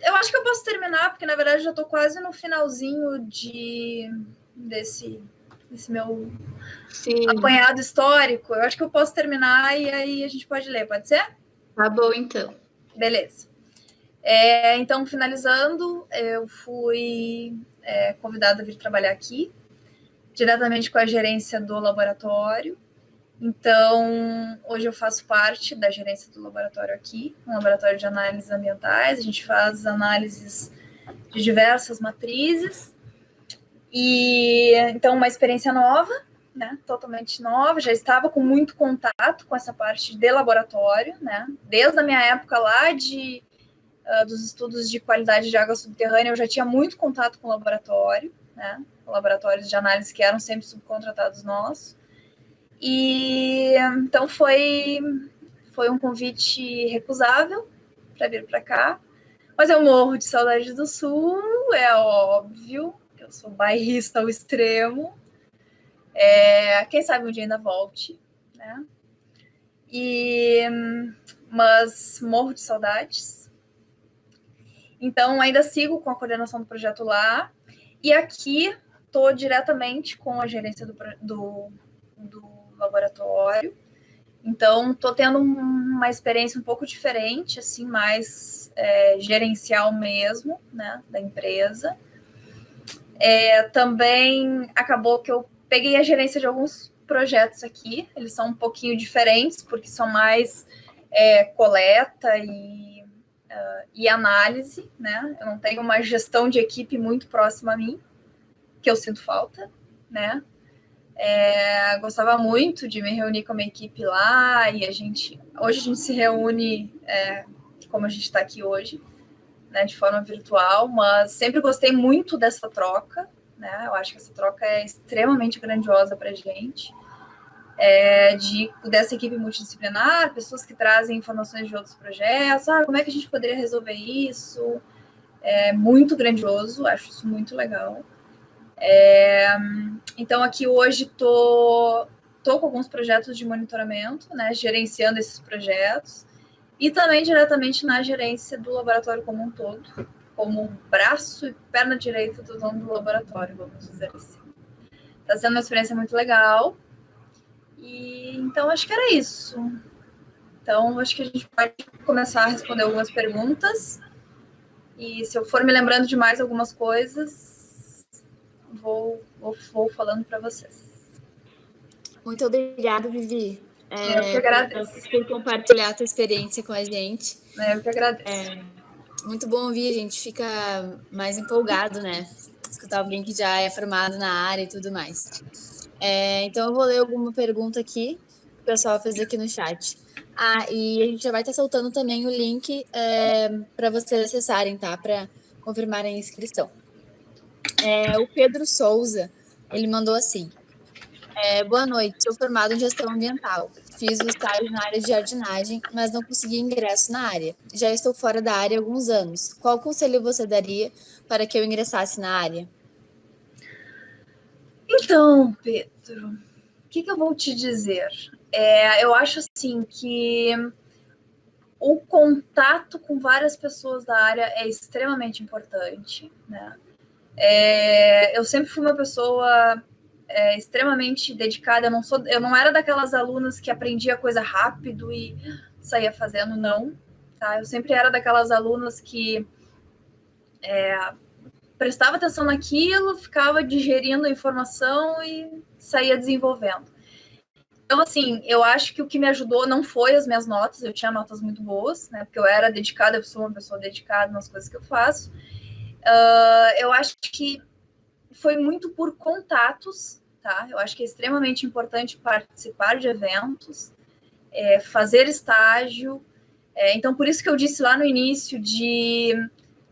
Eu acho que eu posso terminar, porque na verdade já tô quase no finalzinho desse meu apanhado histórico. Eu acho que eu posso terminar e aí a gente pode ler, pode ser? Tá bom, então. Beleza. Então, finalizando, eu fui convidada a vir trabalhar aqui, diretamente com a gerência do laboratório. Então, hoje eu faço parte da gerência do laboratório aqui, um laboratório de análises ambientais. A gente faz análises de diversas matrizes. E, então, uma experiência nova, né? Totalmente nova. Já estava com muito contato com essa parte de laboratório, né? Desde a minha época lá dos estudos de qualidade de água subterrânea, eu já tinha muito contato com o laboratório, né? Laboratórios de análise que eram sempre subcontratados nossos. E então foi um convite recusável para vir para cá, mas eu morro de saudade do Sul, é óbvio, eu sou bairrista ao extremo, quem sabe um dia ainda volte, né? Mas morro de saudades. Então ainda sigo com a coordenação do projeto lá, e aqui estou diretamente com a gerência do laboratório. Então, estou tendo uma experiência um pouco diferente, assim, mais gerencial mesmo, né, da empresa. Também acabou que eu peguei a gerência de alguns projetos aqui. Eles são um pouquinho diferentes, porque são mais coleta e análise, né? Eu não tenho uma gestão de equipe muito próxima a mim, que eu sinto falta, né? Gostava muito de me reunir com a minha equipe lá, e hoje a gente se reúne como a gente está aqui hoje, né, de forma virtual, mas sempre gostei muito dessa troca, né? Eu acho que essa troca é extremamente grandiosa para a gente, dessa equipe multidisciplinar, pessoas que trazem informações de outros projetos, como é que a gente poderia resolver isso? É muito grandioso, acho isso muito legal. Então, aqui hoje estou com alguns projetos de monitoramento, né, gerenciando esses projetos, e também diretamente na gerência do laboratório como um todo, como braço e perna direita do dono do laboratório, vamos dizer assim. Está sendo uma experiência muito legal, e então acho que era isso. Então, acho que a gente pode começar a responder algumas perguntas, e se eu for me lembrando de mais algumas coisas, vou falando para vocês. Muito obrigada, Vivi. Eu que agradeço. Por compartilhar a tua experiência com a gente. Eu que agradeço. Muito bom ouvir, a gente fica mais empolgado, né? Escutar alguém que já é formado na área e tudo mais. Então, eu vou ler alguma pergunta aqui que o pessoal fez aqui no chat. E a gente já vai estar soltando também o link para vocês acessarem, tá? Para confirmarem a inscrição. O Pedro Souza, ele mandou assim: boa noite, sou formado em gestão ambiental. Fiz o estágio na área de jardinagem, mas não consegui ingresso na área. Já estou fora da área há alguns anos. Qual conselho você daria para que eu ingressasse na área? Então, Pedro, que eu vou te dizer? Eu acho assim que o contato com várias pessoas da área é extremamente importante, né? Eu sempre fui uma pessoa extremamente dedicada. Eu não era daquelas alunas que aprendia coisa rápido e saía fazendo, não. Tá? Eu sempre era daquelas alunas que prestava atenção naquilo, ficava digerindo a informação e saía desenvolvendo. Então, assim, eu acho que o que me ajudou não foi as minhas notas, eu tinha notas muito boas, né? Porque eu era dedicada, eu sou uma pessoa dedicada nas coisas que eu faço. Eu acho que foi muito por contatos, tá? Eu acho que é extremamente importante participar de eventos, fazer estágio. Então, por isso que eu disse lá no início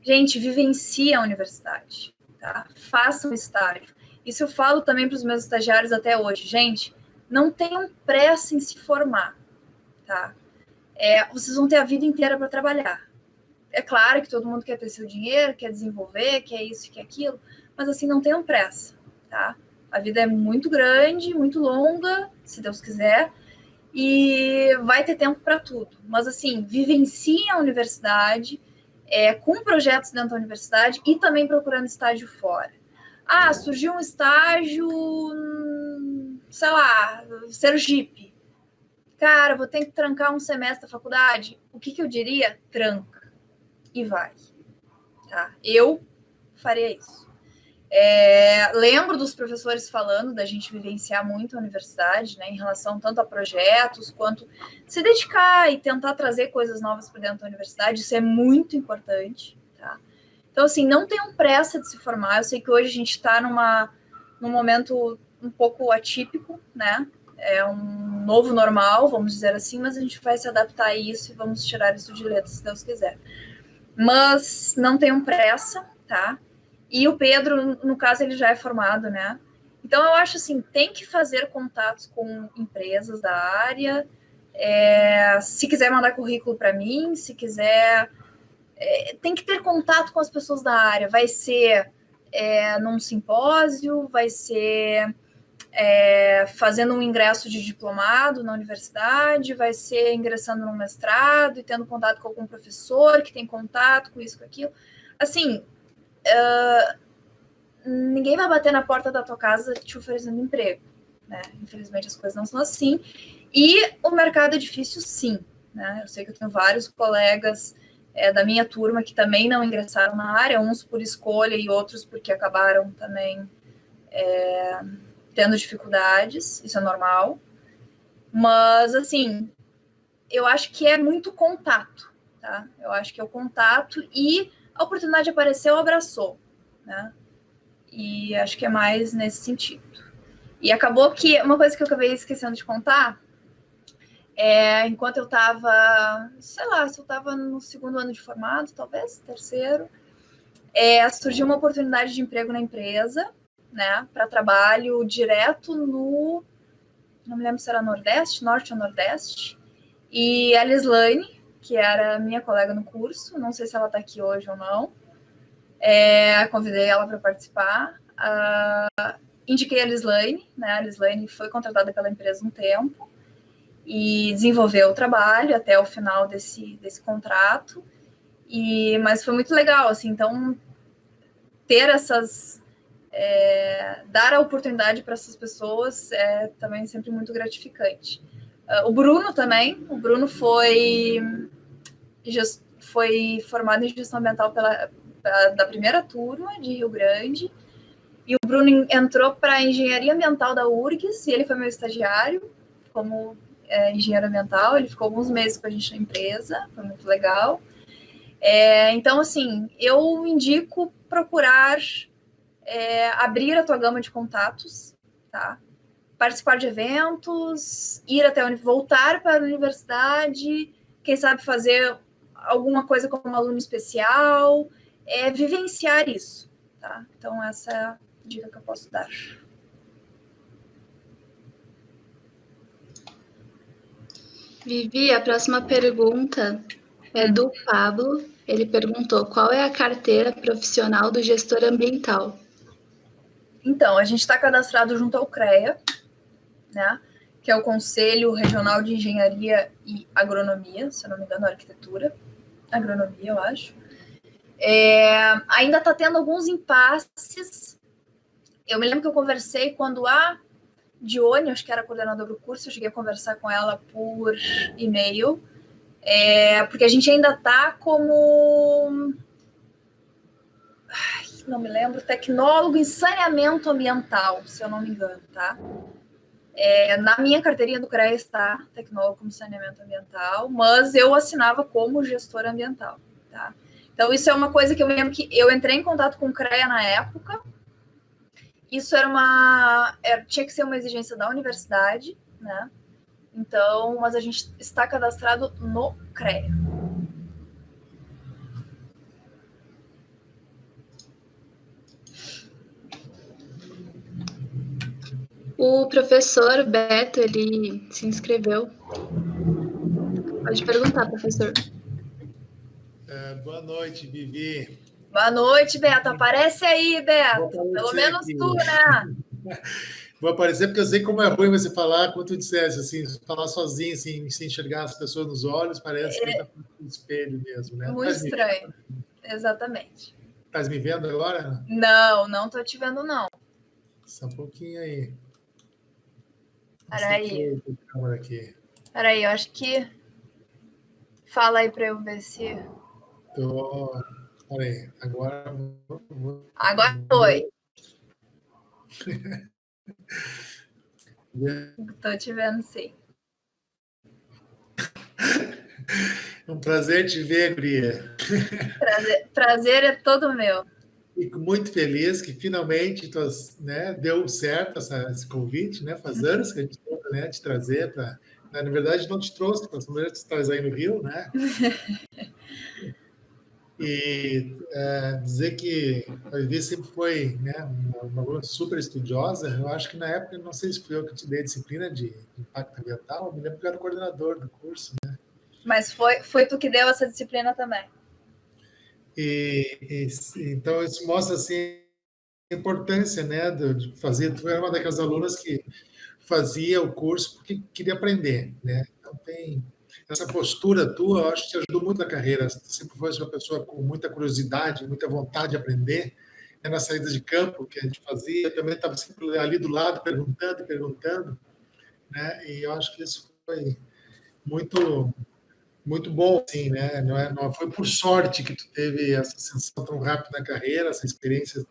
gente, vivencie a universidade, tá? Façam estágio. Isso eu falo também para os meus estagiários até hoje. Gente, não tenham pressa em se formar, tá? Vocês vão ter a vida inteira para trabalhar. É claro que todo mundo quer ter seu dinheiro, quer desenvolver, quer isso, quer aquilo, mas assim, não tenham pressa, tá? A vida é muito grande, muito longa, se Deus quiser, e vai ter tempo para tudo. Mas assim, vivenciem a universidade, com projetos dentro da universidade e também procurando estágio fora. Surgiu um estágio, sei lá, Sergipe. Cara, vou ter que trancar um semestre da faculdade. O que eu diria? Tranca e vai. Tá? Eu faria isso. Lembro dos professores falando da gente vivenciar muito a universidade, né, em relação tanto a projetos quanto se dedicar e tentar trazer coisas novas para dentro da universidade. Isso é muito importante. Tá? Então, assim, não tenham pressa de se formar. Eu sei que hoje a gente está num momento um pouco atípico, né? É um novo normal, vamos dizer assim, mas a gente vai se adaptar a isso e vamos tirar isso de letra, se Deus quiser. Mas não tenham pressa, tá? E o Pedro, no caso, ele já é formado, né? Então, eu acho assim, tem que fazer contatos com empresas da área. Se quiser mandar currículo para mim, se quiser... tem que ter contato com as pessoas da área. Vai ser num simpósio, vai ser fazendo um ingresso de diplomado na universidade, vai ser ingressando num mestrado e tendo contato com algum professor que tem contato com isso, com aquilo. Assim, ninguém vai bater na porta da tua casa te oferecendo emprego, né? Infelizmente as coisas não são assim. E o mercado é difícil, sim, né? Eu sei que eu tenho vários colegas da minha turma que também não ingressaram na área, uns por escolha e outros porque acabaram também tendo dificuldades, isso é normal. Mas, assim, eu acho que é muito contato, tá? Eu acho que é o contato e a oportunidade apareceu, abraçou, né? E acho que é mais nesse sentido. E acabou que, uma coisa que eu acabei esquecendo de contar, enquanto eu estava, sei lá, se eu estava no segundo ano de formado, talvez, terceiro, surgiu uma oportunidade de emprego na empresa, né, para trabalho direto não me lembro se era Nordeste, Norte ou Nordeste, e a Lislaine, que era minha colega no curso, não sei se ela está aqui hoje ou não, convidei ela para participar, indiquei a Lislaine, né, a Lislaine foi contratada pela empresa um tempo, e desenvolveu o trabalho até o final desse contrato, mas foi muito legal, assim, então ter dar a oportunidade para essas pessoas é também sempre muito gratificante. O Bruno foi formado em gestão ambiental da primeira turma de Rio Grande, e o Bruno entrou para a engenharia ambiental da URGS, e ele foi meu estagiário como engenheiro ambiental. Ele ficou alguns meses com a gente na empresa, foi muito legal. Então, assim, eu indico procurar abrir a tua gama de contatos, tá? Participar de eventos, voltar para a universidade, quem sabe fazer alguma coisa como aluno especial, vivenciar isso, tá? Então, essa é a dica que eu posso dar. Vivi, a próxima pergunta é do Pablo. Ele perguntou: qual é a carteira profissional do gestor ambiental? Então, a gente está cadastrado junto ao CREA, né? Que é o Conselho Regional de Engenharia e Agronomia, se eu não me engano, arquitetura, agronomia, eu acho. Ainda está tendo alguns impasses. Eu me lembro que eu conversei quando a Dione, acho que era coordenadora do curso, eu cheguei a conversar com ela por e-mail, porque a gente ainda está como... não me lembro, tecnólogo em saneamento ambiental, se eu não me engano, tá? Na minha carteirinha do CREA está tecnólogo como saneamento ambiental, mas eu assinava como gestora ambiental, tá? Então, isso é uma coisa que eu me lembro que eu entrei em contato com o CREA na época. Isso tinha que ser uma exigência da universidade, né? Então, mas a gente está cadastrado no CREA. O professor Beto, ele se inscreveu. Pode perguntar, professor. Boa noite, Vivi. Boa noite, Beto. Aparece aí, Beto. Pelo menos aqui. Tu, né? Vou aparecer porque eu sei como é ruim você falar, quando tu dissesse, assim, falar sozinho, assim, sem enxergar as pessoas nos olhos, parece que está no espelho mesmo, né? Muito estranho. Exatamente. Estás me vendo agora? Não estou te vendo, não. Só um pouquinho aí. Peraí. Peraí, eu acho que... Fala aí para eu ver se... Peraí, agora... Agora foi. Estou te vendo, sim. É um prazer te ver, Guria. Prazer é todo meu. Fico muito feliz que finalmente deu certo esse convite, né? Faz anos que a gente tenta, né, te trazer para... Na verdade, não te trouxe, mas você estás aí no Rio, né? E dizer que a Vivi sempre foi, né, uma aluna super estudiosa. Eu acho que na época, não sei se fui eu que te dei a disciplina de impacto ambiental, eu me lembro que eu era o coordenador do curso, né? Mas foi tu que deu essa disciplina também. Então, isso mostra assim, a importância, né, de fazer. Tu era uma daquelas alunas que fazia o curso porque queria aprender, né? Então, tem essa postura tua, eu acho que te ajudou muito na carreira. Você sempre foi uma pessoa com muita curiosidade, muita vontade de aprender. Na saída de campo que a gente fazia, eu também estava sempre ali do lado, perguntando, né? E eu acho que isso foi muito muito bom, assim, né? Não foi por sorte que tu teve essa ascensão tão rápida na carreira, essa experiência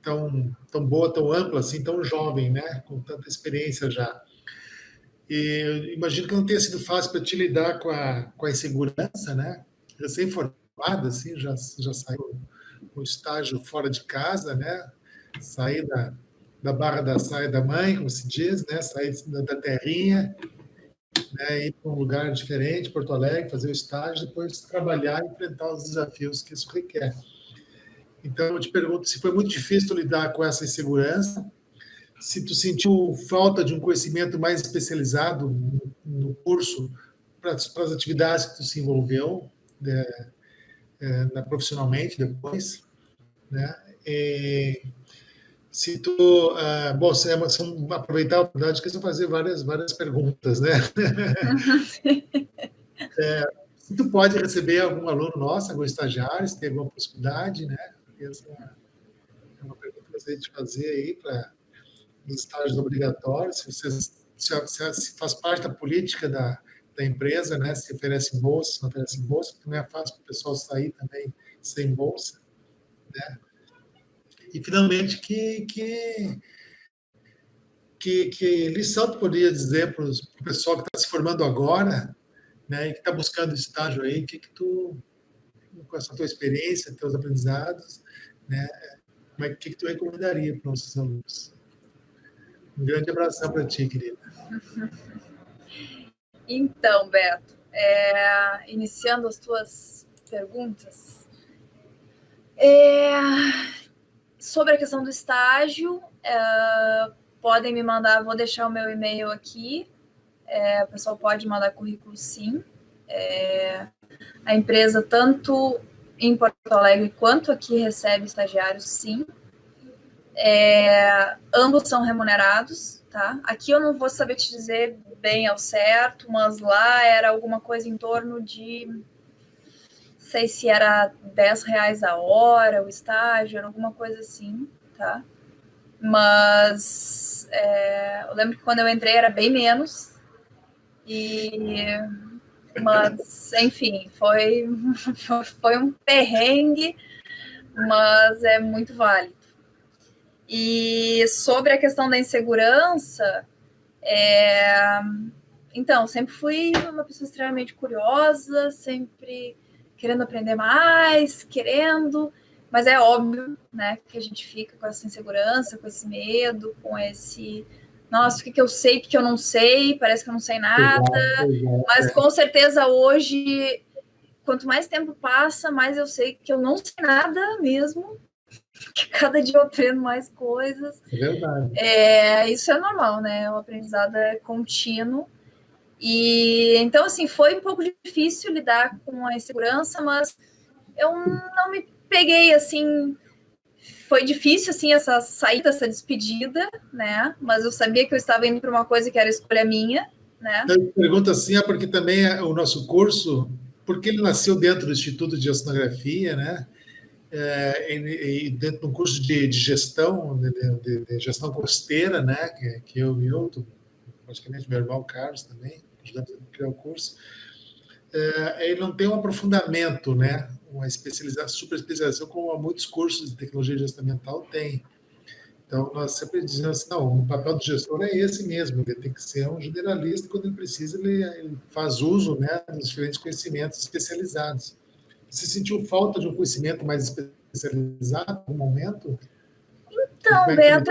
tão boa, tão ampla, assim, tão jovem, né? Com tanta experiência já. E eu imagino que não tenha sido fácil para te lidar com a insegurança, né? Recém-formada, assim, já saiu um estágio fora de casa, né? Sair da barra da saia da mãe, como se diz, né? Sair da terrinha, né, ir para um lugar diferente, Porto Alegre, fazer o estágio, depois trabalhar e enfrentar os desafios que isso requer. Então, eu te pergunto se foi muito difícil lidar com essa insegurança, se tu sentiu falta de um conhecimento mais especializado no curso para as atividades que tu se envolveu profissionalmente depois, né? Se tu, bom, aproveitar a oportunidade que eu fazer várias perguntas, né? Se tu pode receber algum aluno nosso, algum estagiário, se tem alguma possibilidade, né? Essa é uma pergunta que eu gostaria de fazer aí para os estágios obrigatórios, se faz parte da política da empresa, né? Se oferece bolsa, se não oferece bolsa, porque não é fácil para o pessoal sair também sem bolsa, né? E, finalmente, que lição tu poderia dizer para o pessoal que está se formando agora, né, e que está buscando estágio aí, que tu, com essa tua experiência, teus aprendizados, né, que tu recomendaria para os nossos alunos? Um grande abração para ti, querida. Então, Beto, iniciando as tuas perguntas, sobre a questão do estágio, podem me mandar, vou deixar o meu e-mail aqui, o pessoal pode mandar currículo, sim. A empresa, tanto em Porto Alegre quanto aqui, recebe estagiários, sim. Ambos são remunerados, tá? Aqui eu não vou saber te dizer bem ao certo, mas lá era alguma coisa em torno de, não sei se era R$10 a hora o estágio, era alguma coisa assim, tá? Mas eu lembro que quando eu entrei era bem menos, mas enfim, foi um perrengue, mas é muito válido. E sobre a questão da insegurança, então, sempre fui uma pessoa extremamente curiosa, sempre querendo aprender mais, mas é óbvio, né, que a gente fica com essa insegurança, com esse medo, com esse, nossa, o que eu sei, o que eu não sei, parece que eu não sei nada, mas com certeza hoje, quanto mais tempo passa, mais eu sei que eu não sei nada mesmo, que cada dia eu aprendo mais coisas. É verdade. Isso é normal, né, o aprendizado é contínuo. E então, assim, foi um pouco difícil lidar com a insegurança, mas eu não me peguei, assim, foi difícil, assim, essa saída, essa despedida, né, mas eu sabia que eu estava indo para uma coisa que era escolha minha, né. Eu pergunto assim, porque também o nosso curso, porque ele nasceu dentro do Instituto de Oceanografia, né, e dentro do curso de gestão, de gestão costeira, né, que eu e o Milton, praticamente meu irmão Carlos também, ajudamos a criar o curso, ele não tem um aprofundamento, né, uma super especialização, como muitos cursos de tecnologia de gestão ambiental têm. Então, nós sempre dizemos assim, não, o papel do gestor é esse mesmo, ele tem que ser um generalista, quando ele precisa, ele faz uso, né, dos diferentes conhecimentos especializados. Você sentiu falta de um conhecimento mais especializado no momento? Então, Beto,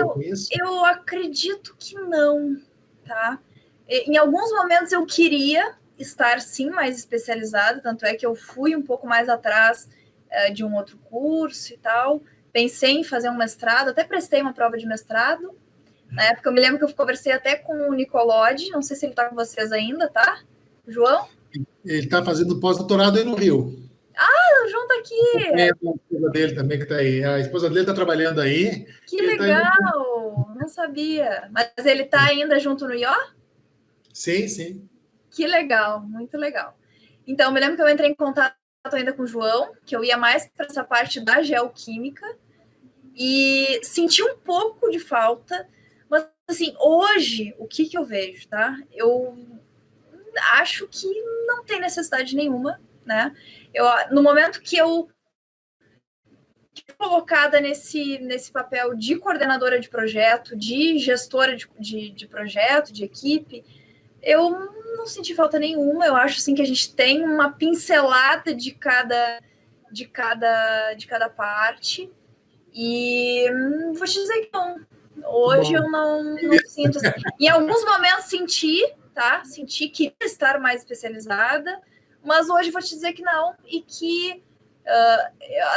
eu acredito que não, tá? Em alguns momentos eu queria estar, sim, mais especializado, tanto é que eu fui um pouco mais atrás de um outro curso e tal. Pensei em fazer um mestrado, até prestei uma prova de mestrado. Na época, eu me lembro que eu conversei até com o Nicolodi, não sei se ele está com vocês ainda, tá? João? Ele está fazendo pós-doutorado aí no Rio. Ah, o João está aqui! É a esposa dele também que está aí. A esposa dele está trabalhando aí. Que legal! Não sabia. Mas ele está ainda junto no IO? Sim, sim. Que legal, muito legal. Então, eu me lembro que eu entrei em contato ainda com o João, que eu ia mais para essa parte da geoquímica, e senti um pouco de falta, mas, assim, hoje, o que eu vejo, tá? Eu acho que não tem necessidade nenhuma, né? No momento que eu colocada nesse papel de coordenadora de projeto, de gestora de projeto, de equipe, eu não senti falta nenhuma. Eu acho assim que a gente tem uma pincelada de cada parte. E vou te dizer que não. Hoje eu não sinto. Assim. Em alguns momentos senti, tá? Senti que ia estar mais especializada, mas hoje vou te dizer que não. E que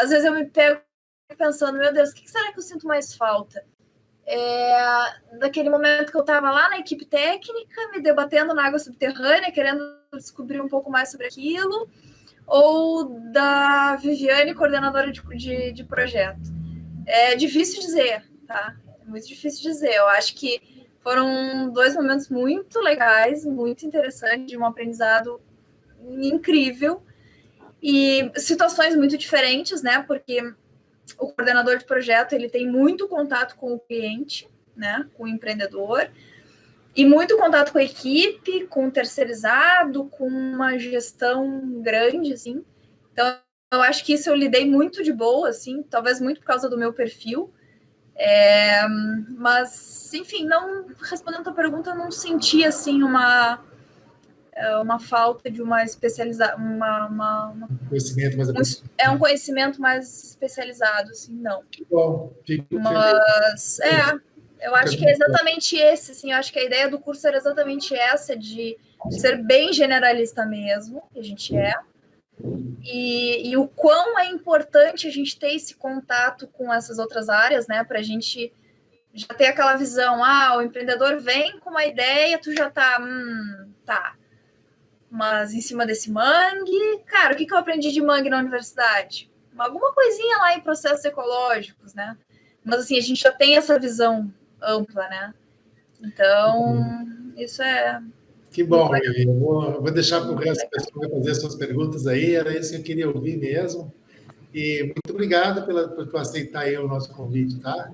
às vezes eu me pego pensando, meu Deus, o que será que eu sinto mais falta? Daquele momento que eu estava lá na equipe técnica, me debatendo na água subterrânea, querendo descobrir um pouco mais sobre aquilo, ou da Viviane, coordenadora de projeto. É difícil dizer, tá? É muito difícil dizer. Eu acho que foram 2 momentos muito legais, muito interessantes, de um aprendizado incrível, e situações muito diferentes, né? Porque o coordenador de projeto, ele tem muito contato com o cliente, né, com o empreendedor, e muito contato com a equipe, com o terceirizado, com uma gestão grande, assim. Então, eu acho que isso eu lidei muito de boa, assim, talvez muito por causa do meu perfil. Mas, enfim, não respondendo a tua pergunta, eu não senti, assim, uma falta de uma especialização, conhecimento mais um conhecimento mais especializado, assim, não. Que bom. Mas, eu acho que é exatamente esse, assim, eu acho que a ideia do curso era exatamente essa, de ser bem generalista mesmo, que a gente é, e o quão é importante a gente ter esse contato com essas outras áreas, né, para a gente já ter aquela visão, o empreendedor vem com uma ideia, tu já tá, tá, mas em cima desse mangue, cara, o que eu aprendi de mangue na universidade? Alguma coisinha lá em processos ecológicos, né? Mas, assim, a gente já tem essa visão ampla, né? Então, isso é... Que bom, Vivi. Eu vou deixar para o resto das pessoas fazer as suas perguntas aí, era isso que eu queria ouvir mesmo. E muito obrigado por tu aceitar aí o nosso convite, tá?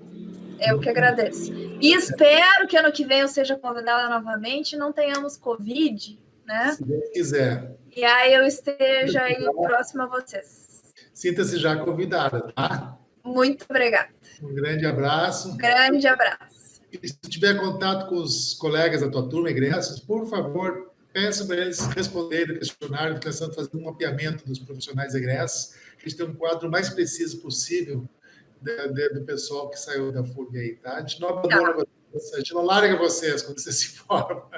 Eu que agradeço. E espero que ano que vem eu seja convidada novamente e não tenhamos Covid, né? Se Deus quiser. E aí eu esteja aí próxima a vocês. Sinta-se já convidada, tá? Muito obrigada. Um grande abraço. Grande abraço. E se tu tiver contato com os colegas da tua turma, egressos, por favor, peça para eles responderem o questionário, pensando em fazer um mapeamento dos profissionais egressos, a gente tem um quadro mais preciso possível do pessoal que saiu da FURG aí, tá? A gente não abandona vocês, a gente não larga vocês quando vocês se formam.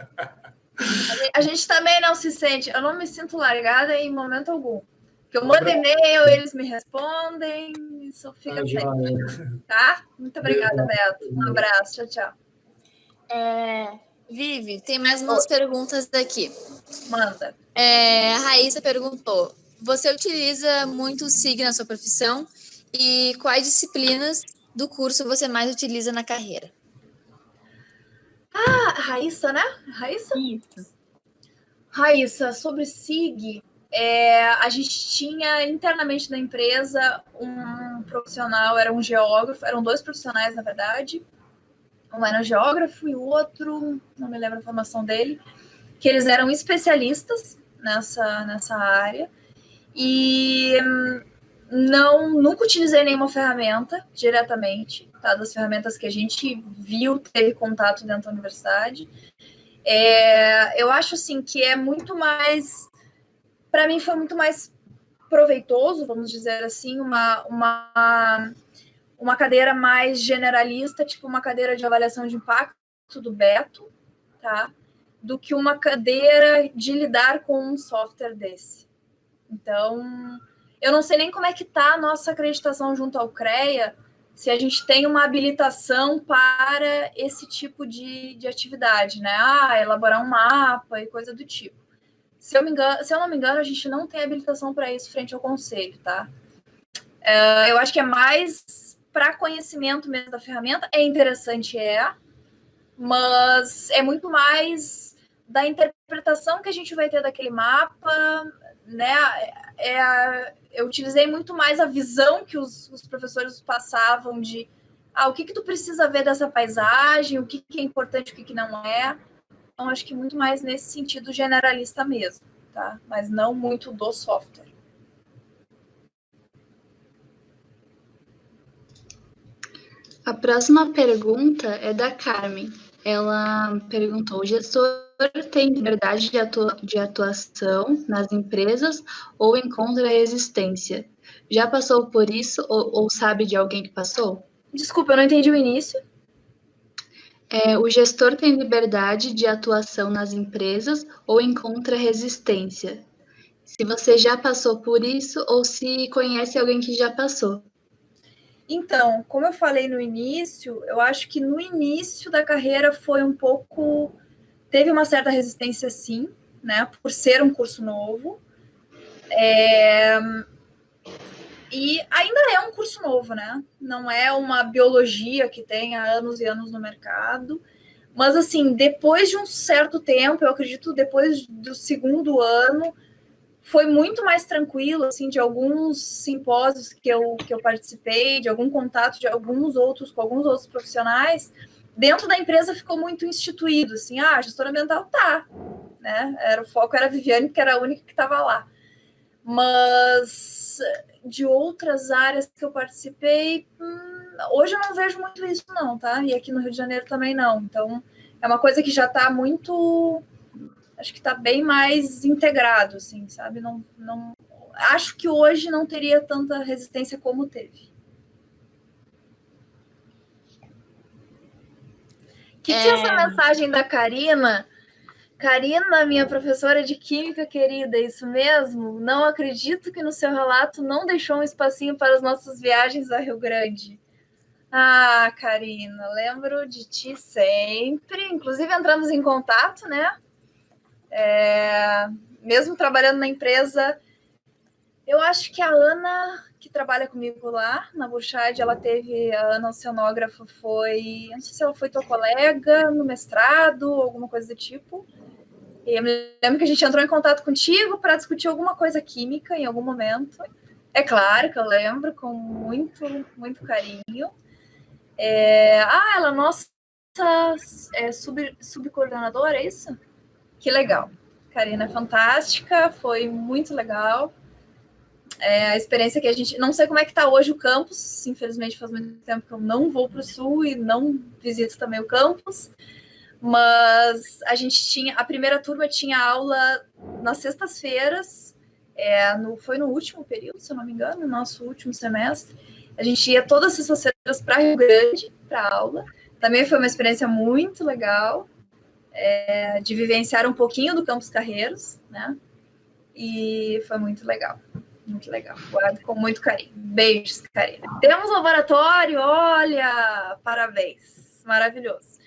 A gente também não se sente, eu não me sinto largada em momento algum. Porque eu mando e-mail, eles me respondem, isso fica certo, tá? Muito obrigada, Beto. Um abraço, tchau, tchau. Vivi, tem mais umas perguntas aqui. Manda. A Raíssa perguntou, você utiliza muito o SIG na sua profissão? E quais disciplinas do curso você mais utiliza na carreira? Raíssa, né? Raíssa? Isso. Raíssa, sobre SIG, a gente tinha internamente na empresa um profissional, era um geógrafo, eram 2 profissionais, na verdade. Um era um geógrafo e o outro, não me lembro a formação dele, que eles eram especialistas nessa área. E nunca utilizei nenhuma ferramenta diretamente, tá? Das ferramentas que a gente viu, teve contato dentro da universidade. Eu acho, assim, que é muito mais... Para mim, foi muito mais proveitoso, vamos dizer assim, uma cadeira mais generalista, tipo uma cadeira de avaliação de impacto do Beto, tá? Do que uma cadeira de lidar com um software desse. Então, eu não sei nem como é que está a nossa acreditação junto ao CREA, se a gente tem uma habilitação para esse tipo de atividade, né? Elaborar um mapa e coisa do tipo. Se eu não me engano, a gente não tem habilitação para isso frente ao conselho, tá? Eu acho que é mais para conhecimento mesmo da ferramenta. É interessante, mas é muito mais da interpretação que a gente vai ter daquele mapa, né? Eu utilizei muito mais a visão que os professores passavam de o que tu precisa ver dessa paisagem, o que é importante, o que não é. Então, acho que muito mais nesse sentido generalista mesmo, tá? Mas não muito do software. A próxima pergunta é da Carmen. Ela perguntou: o gestor tem liberdade de atuação nas empresas ou encontra resistência? Já passou por isso ou sabe de alguém que passou? Desculpa, eu não entendi o início. O gestor tem liberdade de atuação nas empresas ou encontra resistência? Se você já passou por isso ou se conhece alguém que já passou. Então, como eu falei no início, eu acho que no início da carreira foi um pouco... Teve uma certa resistência, sim, né? Por ser um curso novo. E ainda é um curso novo, né? Não é uma biologia que tem há anos e anos no mercado. Mas, assim, depois de um certo tempo, eu acredito, depois do 2º ano, foi muito mais tranquilo, assim, de alguns simpósios que eu participei, de algum contato de com alguns outros profissionais. Dentro da empresa ficou muito instituído, assim, gestora ambiental né? O foco era a Viviane, que era a única que estava lá. Mas de outras áreas que eu participei, hoje eu não vejo muito isso, não, tá? E aqui no Rio de Janeiro também não. Então, é uma coisa que já está muito... Acho que está bem mais integrado, assim, sabe? Não, acho que hoje não teria tanta resistência como teve. Que é essa mensagem da Karina? Karina, minha professora de Química querida, é isso mesmo? Não acredito que no seu relato não deixou um espacinho para as nossas viagens a Rio Grande. Karina, lembro de ti sempre. Inclusive, entramos em contato, né? Mesmo trabalhando na empresa, Eu acho que a Ana, que trabalha comigo lá na Burchard, ela teve, a Ana oceanógrafa foi, não sei se ela foi tua colega no mestrado, alguma coisa do tipo. E eu me lembro que a gente entrou em contato contigo para discutir alguma coisa química em algum momento. É claro que eu lembro, com muito, muito carinho. Ela é nossa subcoordenadora, é isso? Que legal. Karina é fantástica, foi muito legal. A experiência que a gente... Não sei como é que está hoje o campus, infelizmente faz muito tempo que eu não vou para o Sul e não visito também o campus, mas a gente tinha... A primeira turma tinha aula nas sextas-feiras, foi no último período, se eu não me engano, no nosso último semestre. A gente ia todas as sextas-feiras para Rio Grande, para aula. Também foi uma experiência muito legal, de vivenciar um pouquinho do Campus Carreiros, né? E foi muito legal. Muito legal. Guardo com muito carinho. Beijos, Karina. Temos laboratório, olha! Parabéns. Maravilhoso.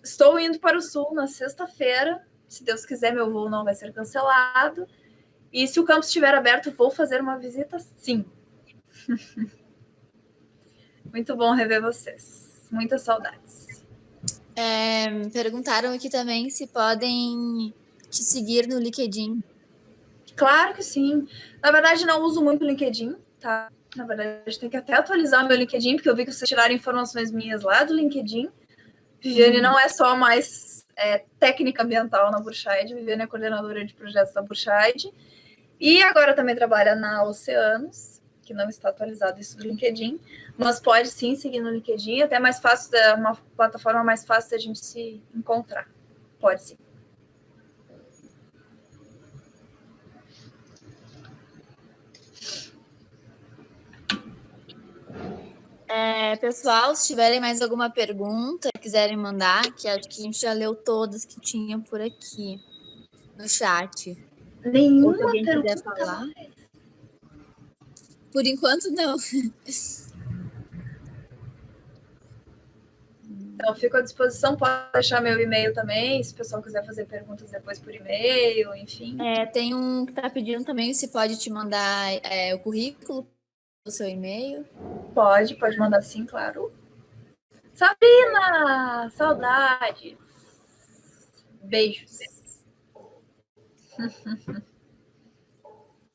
Estou indo para o Sul na sexta-feira. Se Deus quiser, meu voo não vai ser cancelado. E se o campus estiver aberto, vou fazer uma visita, sim. Muito bom rever vocês. Muitas saudades. Perguntaram aqui também se podem te seguir no LinkedIn. Claro que sim. Na verdade, não uso muito o LinkedIn, tá? Na verdade, tem que até atualizar o meu LinkedIn, porque eu vi que vocês tiraram informações minhas lá do LinkedIn. Viviane não é só mais técnica ambiental na Burchard, Viviane é coordenadora de projetos da Burchard. E agora também trabalha na Oceanos, que não está atualizado isso do LinkedIn, mas pode sim seguir no LinkedIn, até mais fácil, uma plataforma mais fácil da gente se encontrar. Pode sim. Pessoal, se tiverem mais alguma pergunta, quiserem mandar, que acho que a gente já leu todas que tinha por aqui no chat. Nenhuma Ou se alguém pergunta quiser falar. Por enquanto, não. Então, fico à disposição, pode deixar meu e-mail também, se o pessoal quiser fazer perguntas depois por e-mail, enfim. Tem um que está pedindo também se pode te mandar o currículo do seu e-mail. Pode mandar sim, claro. Sabrina! Saudades! Beijos!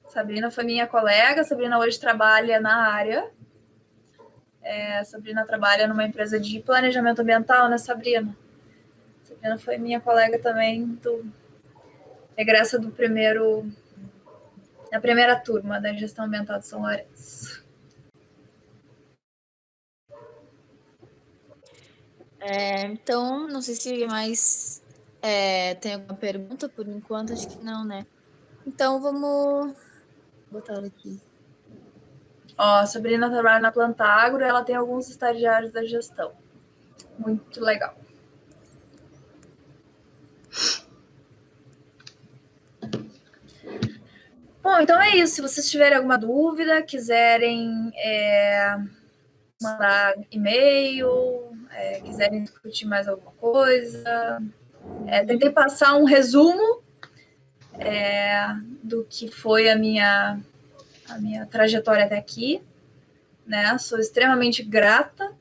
Sabrina foi minha colega, Sabrina hoje trabalha na área. Sabrina trabalha numa empresa de planejamento ambiental, né, Sabrina? Sabrina foi minha colega também egressa da primeira turma da gestão ambiental de São Lourenço. Então, não sei se mais tem alguma pergunta, por enquanto acho que não, né? Então, vamos botar ela aqui. A Sabrina trabalha na Planta Agro, ela tem alguns estagiários da gestão. Muito legal. Bom, então é isso. Se vocês tiverem alguma dúvida, quiserem mandar e-mail, quiserem discutir mais alguma coisa, tentei passar um resumo do que foi a minha trajetória até aqui, né? Sou extremamente grata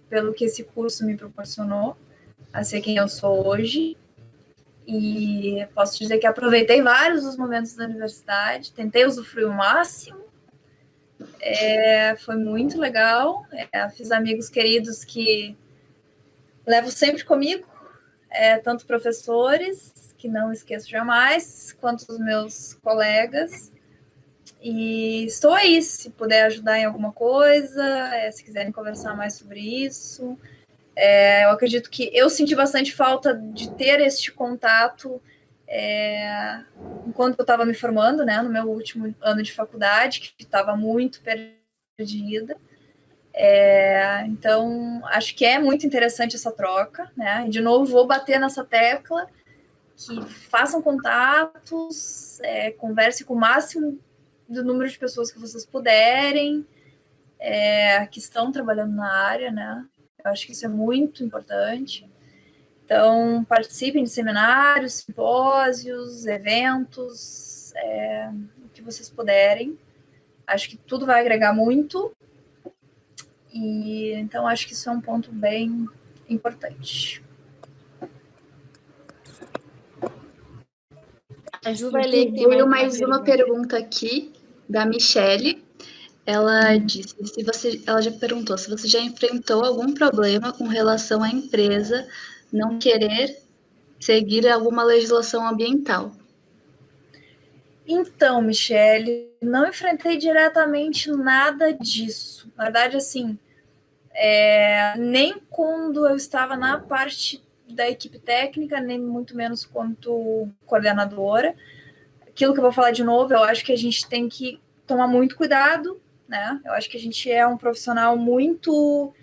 pelo que esse curso me proporcionou a ser quem eu sou hoje. E posso dizer que aproveitei vários dos momentos da universidade, tentei usufruir o máximo, foi muito legal, fiz amigos queridos que levo sempre comigo, tanto professores, que não esqueço jamais, quanto os meus colegas, e estou aí, se puder ajudar em alguma coisa, se quiserem conversar mais sobre isso. Eu acredito que eu senti bastante falta de ter este contato enquanto eu estava me formando, né, no meu último ano de faculdade, que estava muito perdida. Então, acho que é muito interessante essa troca, né? E, de novo, vou bater nessa tecla, que façam contatos, converse com o máximo do número de pessoas que vocês puderem, que estão trabalhando na área, né? Eu acho que isso é muito importante. Então, participem de seminários, simpósios, eventos. que vocês puderem. Acho que tudo vai agregar muito. E então acho que isso é um ponto bem importante. A Ju vai ler. Veio mais uma pergunta aqui da Michele. Ela disse, ela já perguntou se você já enfrentou algum problema com relação à empresa não querer seguir alguma legislação ambiental. Então, Michele, não enfrentei diretamente nada disso. Na verdade, assim, nem quando eu estava na parte da equipe técnica, nem muito menos quanto coordenadora. Aquilo que eu vou falar de novo, eu acho que a gente tem que tomar muito cuidado, né? Eu acho que a gente é um profissional muito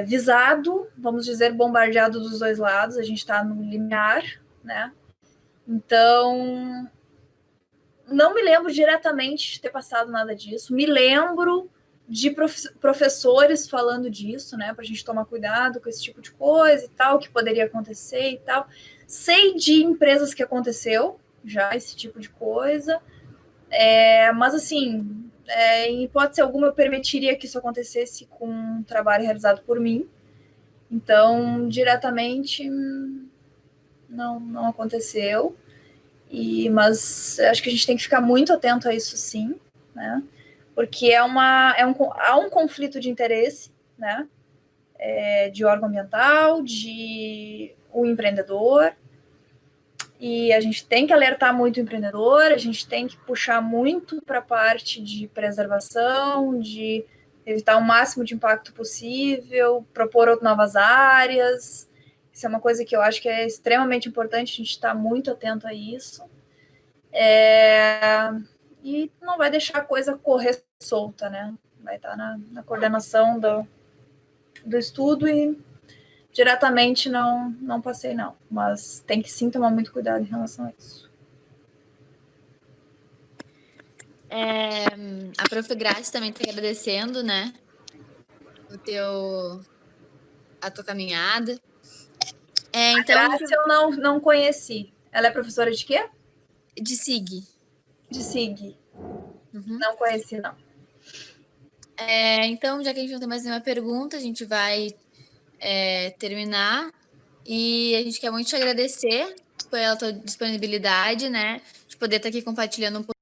visado, vamos dizer, bombardeado dos dois lados, a gente está no limiar, né? Então, não me lembro diretamente de ter passado nada disso, me lembro de professores falando disso, né, para a gente tomar cuidado com esse tipo de coisa e tal, que poderia acontecer e tal. Sei de empresas que aconteceu já esse tipo de coisa, mas assim, em hipótese alguma eu permitiria que isso acontecesse com um trabalho realizado por mim. Então, diretamente, não aconteceu. Mas acho que a gente tem que ficar muito atento a isso, sim, né? Porque há um conflito de interesse, né? De órgão ambiental, de o empreendedor, e a gente tem que alertar muito o empreendedor, a gente tem que puxar muito para a parte de preservação, de evitar o máximo de impacto possível, propor novas áreas. Isso é uma coisa que eu acho que é extremamente importante, a gente estar muito atento a isso. E não vai deixar a coisa correr solta, né? Vai estar na coordenação do estudo e diretamente não passei, não. Mas tem que sim tomar muito cuidado em relação a isso. A prof. Grace também está agradecendo, né? A tua caminhada. Então, a Grace eu não conheci. Ela é professora de quê? De SIG. De SIG. Uhum. Não conheci, não. Então, já que a gente não tem mais nenhuma pergunta, a gente vai terminar. E a gente quer muito te agradecer pela tua disponibilidade, né? De poder estar aqui compartilhando um pouco